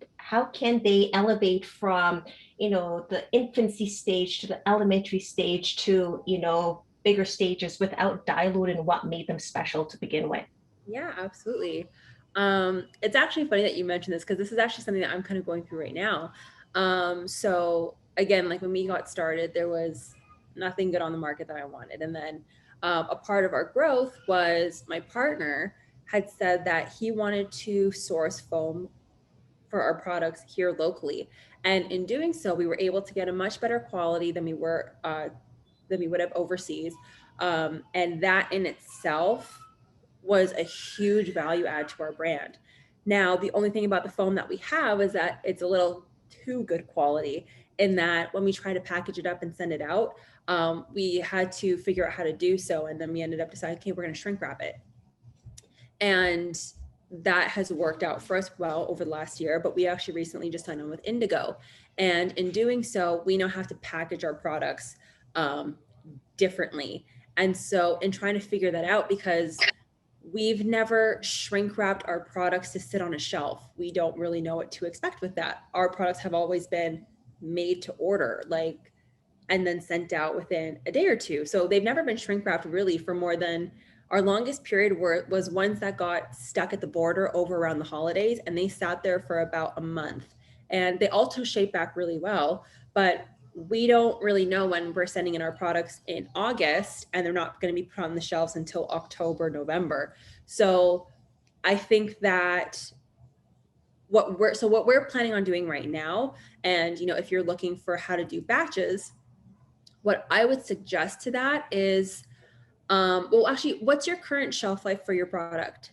they elevate from the infancy stage to the elementary stage to bigger stages without diluting what made them special to begin with? Yeah, absolutely. It's actually funny that you mentioned this, because this is actually something that I'm kind of going through right now. So again, like when we got started, there was nothing good on the market that I wanted. And then a part of our growth was my partner had said that he wanted to source foam for our products here locally. And in doing so, we were able to get a much better quality than we would have overseas. And that in itself was a huge value add to our brand. Now, the only thing about the foam that we have is that it's a little too good quality, in that when we try to package it up and send it out, we had to figure out how to do so. And then we ended up deciding, okay, we're going to shrink wrap it. And that has worked out for us well over the last year, but we actually recently just signed on with Indigo. And in doing so, we now have to package our products differently. And so in trying to figure that out, because we've never shrink wrapped our products to sit on a shelf, we don't really know what to expect with that. Our products have always been made to order, and then sent out within a day or two. So they've never been shrink wrapped really for more than, our longest period was ones that got stuck at the border over around the holidays, and they sat there for about a month. And they also shape back really well, but we don't really know when we're sending in our products in August, and they're not going to be put on the shelves until October, November. So I think that what we're planning on doing right now, and if you're looking for how to do batches, what I would suggest to that is, well, actually, what's your current shelf life for your product?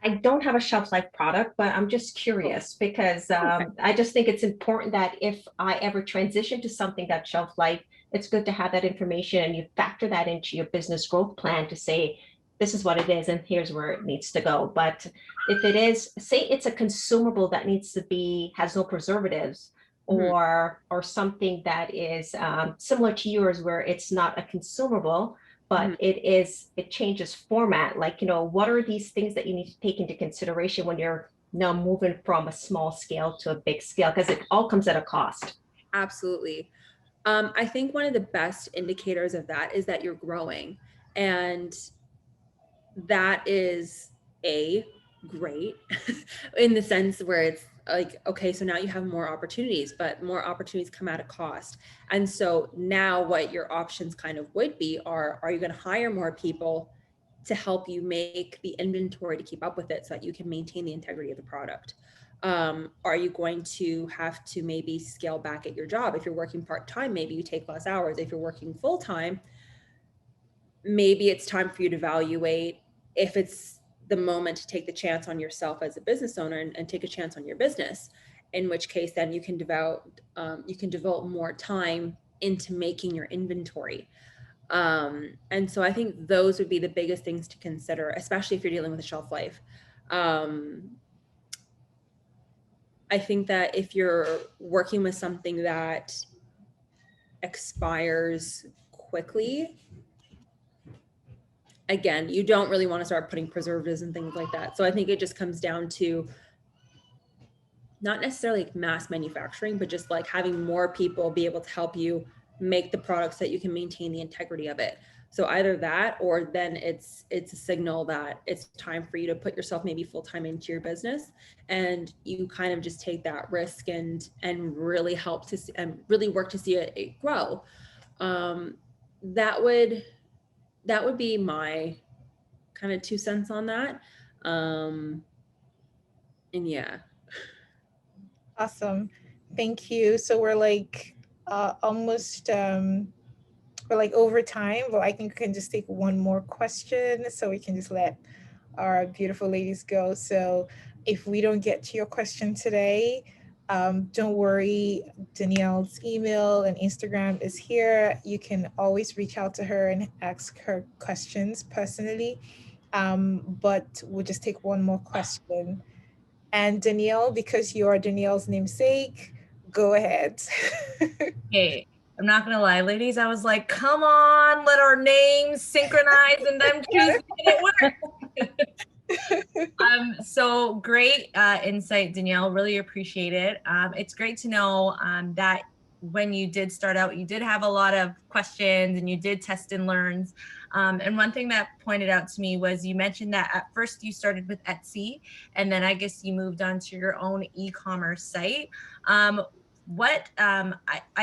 I don't have a shelf life product, but I'm just curious because I just think it's important that if I ever transition to something that's shelf life, it's good to have that information and you factor that into your business growth plan to say, this is what it is and here's where it needs to go. But if it is, say it's a consumable that has no preservatives, or something that is similar to yours where it's not a consumable, but it changes format. What are these things that you need to take into consideration when you're now moving from a small scale to a big scale? Because it all comes at a cost. Absolutely. I think one of the best indicators of that is that you're growing. And that is great in the sense where it's like, okay, so now you have more opportunities, but more opportunities come at a cost. And so now what your options kind of would be are you going to hire more people to help you make the inventory to keep up with it so that you can maintain the integrity of the product? Are you going to have to maybe scale back at your job? If you're working part-time, maybe you take less hours. If you're working full-time, maybe it's time for you to evaluate if it's the moment to take the chance on yourself as a business owner and take a chance on your business, in which case then you can devote more time into making your inventory. And so I think those would be the biggest things to consider, especially if you're dealing with a shelf life. I think that if you're working with something that expires quickly, again, you don't really want to start putting preservatives and things like that. So I think it just comes down to not necessarily like mass manufacturing, but just like having more people be able to help you make the products so that you can maintain the integrity of it. So either that, or then it's a signal that it's time for you to put yourself maybe full-time into your business, and you kind of just take that risk and really help to and really work to see it grow. That would be my kind of 2 cents on that. And yeah. Awesome. Thank you. So we're like almost we're like over time, but I think we can just take one more question so we can just let our beautiful ladies go. So if we don't get to your question today, don't worry. Danielle's email and Instagram is here. You can always reach out to her and ask her questions personally. But we'll just take one more question. And Danielle, because you are Danielle's namesake, go ahead. Hey, I'm not gonna lie, ladies. I was like, come on, let our names synchronize and them choose, and it worked. So great insight, Danielle. Really appreciate it. It's great to know that when you did start out, you did have a lot of questions and you did test and learns. And one thing that pointed out to me was you mentioned that at first you started with Etsy, and then I guess you moved on to your own e-commerce site. I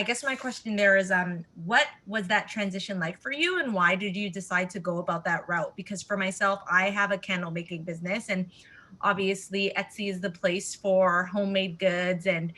guess my question there is, what was that transition like for you, and why did you decide to go about that route? Because for myself, I have a candle making business, and obviously Etsy is the place for homemade goods and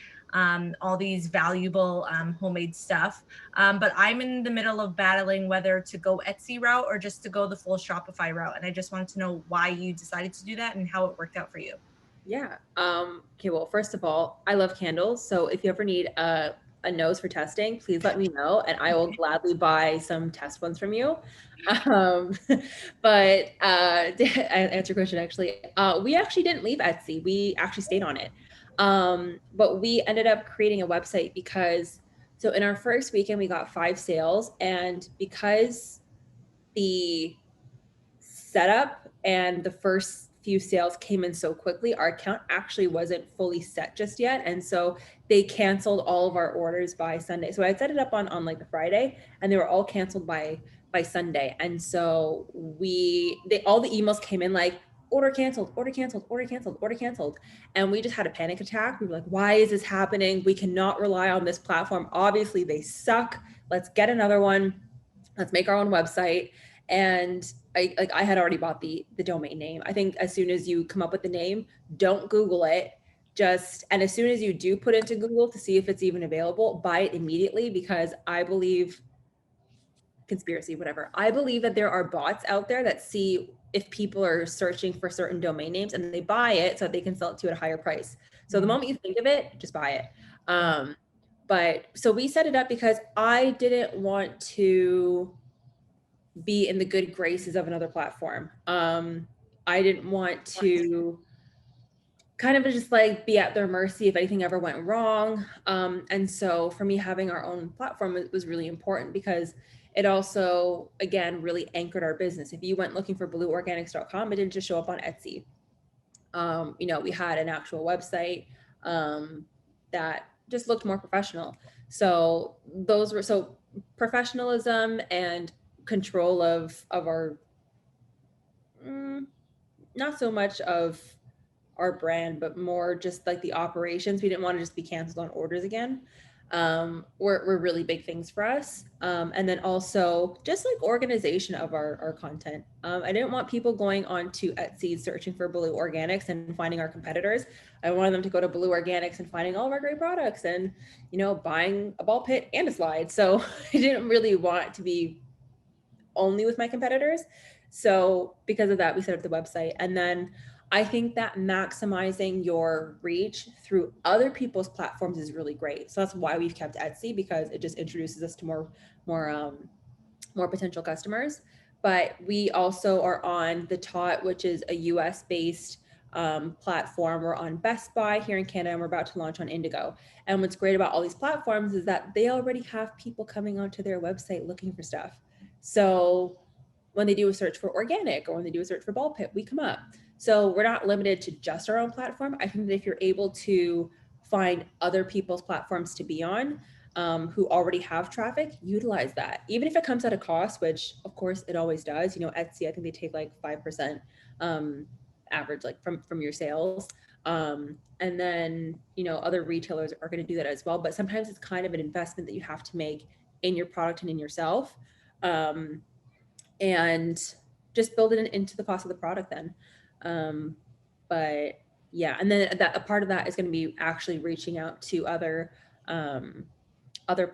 all these valuable homemade stuff. But I'm in the middle of battling whether to go Etsy route or just to go the full Shopify route. And I just wanted to know why you decided to do that and how it worked out for you. Yeah. Okay. Well, first of all, I love candles. So if you ever need a nose for testing, please let me know and I will gladly buy some test ones from you. But to answer your question, actually, we actually didn't leave Etsy. We actually stayed on it. But we ended up creating a website because, so in our first weekend, we got 5 sales, and because the setup and the first few sales came in so quickly, our account actually wasn't fully set just yet. And so they canceled all of our orders by Sunday. So I set it up on like the Friday, and they were all canceled by Sunday. And so all the emails came in like, order canceled, order canceled, order canceled, order canceled. And we just had a panic attack. We were like, why is this happening? We cannot rely on this platform. Obviously they suck. Let's get another one. Let's make our own website. And I had already bought the domain name. I think as soon as you come up with the name, don't Google it. And as soon as you do put into Google to see if it's even available, buy it immediately, because I believe, conspiracy, whatever, I believe that there are bots out there that see if people are searching for certain domain names and they buy it so that they can sell it to you at a higher price. So the moment you think of it, just buy it. But so we set it up because I didn't want to be in the good graces of another platform. I didn't want to kind of just like be at their mercy if anything ever went wrong. And so for me, having our own platform was really important, because it also, again, really anchored our business. If you went looking for blueorganics.com, it didn't just show up on Etsy. We had an actual website that just looked more professional. So those were, so professionalism and control of our, not so much of our brand, but more just like the operations. We didn't want to just be canceled on orders again. Were really big things for us. And then also just like organization of our content. I didn't want people going on to Etsy searching for Blue Organics and finding our competitors. I wanted them to go to Blue Organics and finding all of our great products and, buying a ball pit and a slide. So I didn't really want to be only with my competitors. So because of that, we set up the website. And then I think that maximizing your reach through other people's platforms is really great. So that's why we've kept Etsy, because it just introduces us to more potential customers. But we also are on the Tot, which is a US based platform. We're on Best Buy here in Canada, and we're about to launch on Indigo. And what's great about all these platforms is that they already have people coming onto their website looking for stuff. So when they do a search for organic or when they do a search for ball pit, we come up. So we're not limited to just our own platform. I think that if you're able to find other people's platforms to be on, who already have traffic, utilize that. Even if it comes at a cost, which of course it always does. You know, Etsy, I think they take like 5% average, like from your sales. And then, you know, other retailers are going to do that as well. But sometimes it's kind of an investment that you have to make in your product and in yourself. And just build it into the cost of the product then. But yeah, and then that a part of that is going to be actually reaching out to other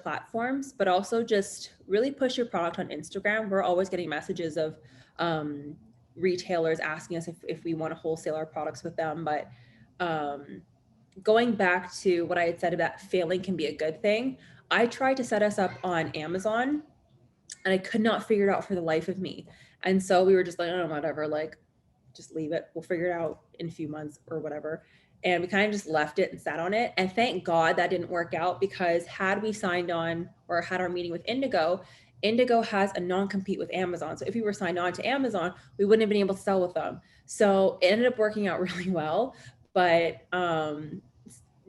platforms, but also just really push your product on Instagram. We're always getting messages of retailers asking us if we want to wholesale our products with them. But going back to what I had said about failing can be a good thing, I tried to set us up on Amazon and I could not figure it out for the life of me. And so we were just like, oh, whatever, like, just leave it. We'll figure it out in a few months or whatever. And we kind of just left it and sat on it. And thank God that didn't work out, because had we signed on or had our meeting with Indigo, Indigo has a non-compete with Amazon. So if we were signed on to Amazon, we wouldn't have been able to sell with them. So it ended up working out really well. But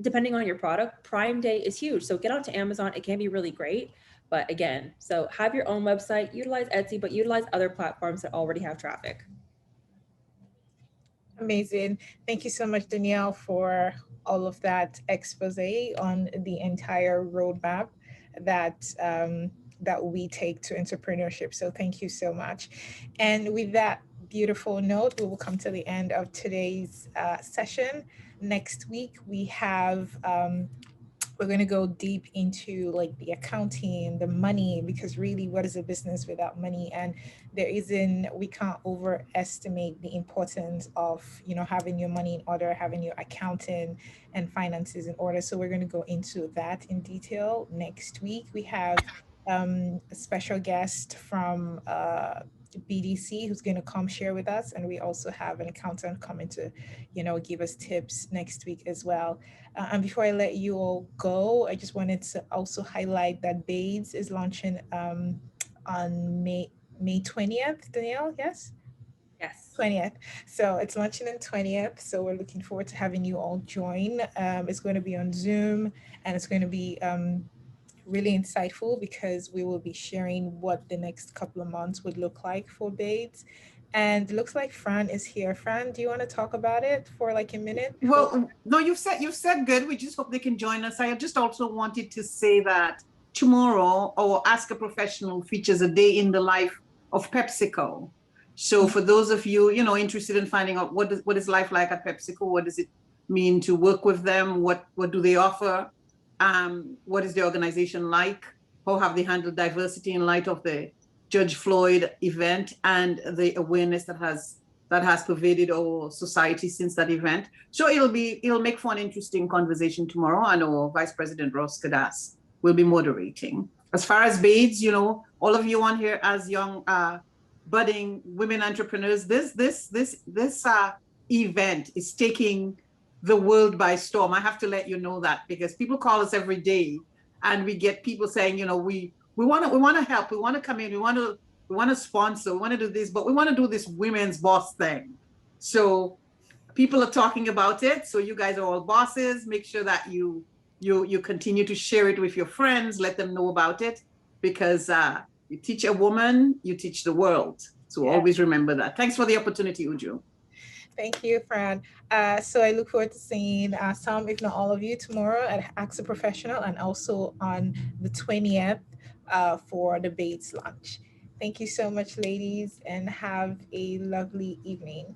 depending on your product, Prime Day is huge. So get onto Amazon. It can be really great. But again, so have your own website, utilize Etsy, but utilize other platforms that already have traffic. Amazing. Thank you so much, Danielle, for all of that expose on the entire roadmap that that we take to entrepreneurship. So thank you so much. And with that beautiful note, we will come to the end of today's session. Next week, we have we're going to go deep into like the accounting, the money, because really, what is a business without money? And we can't overestimate the importance of, you know, having your money in order, having your accounting and finances in order. So we're going to go into that in detail next week. We have a special guest from BDC who's going to come share with us, and we also have an accountant coming to, you know, give us tips next week as well. And before I let you all go, I just wanted to also highlight that Babes is launching on May 20th. Danielle, yes? Yes. 20th. So it's launching on 20th. So we're looking forward to having you all join. It's going to be on Zoom, and it's going to be really insightful, because we will be sharing what the next couple of months would look like for Babes. And it looks like Fran is here. Fran, do you want to talk about it for like a minute? Well, no, you've said good. We just hope they can join us. I just also wanted to say that tomorrow our Ask a Professional features a day in the life of PepsiCo. So for those of you, you know, interested in finding out what is life like at PepsiCo, what does it mean to work with them, what do they offer, what is the organization like, how have they handled diversity in light of the Judge Floyd event and the awareness that has pervaded our society since that event. So it'll make for an interesting conversation tomorrow, and our Vice President Ross Kadas will be moderating. As far as Babes, you know, all of you on here as young budding women entrepreneurs, this event is taking the world by storm. I have to let you know that, because people call us every day and we get people saying, you know, we want to help, we want to come in, we want to sponsor, we want to do this, but we want to do this women's boss thing. So people are talking about it. So you guys are all bosses. Make sure that you continue to share it with your friends, let them know about it, because you teach a woman, you teach the world. So always remember that. Thanks for the opportunity, Uju. Thank you, Fran. So I look forward to seeing some, if not all of you, tomorrow at Ask a Professional, and also on the 20th for the Babes launch. Thank you so much, ladies, and have a lovely evening.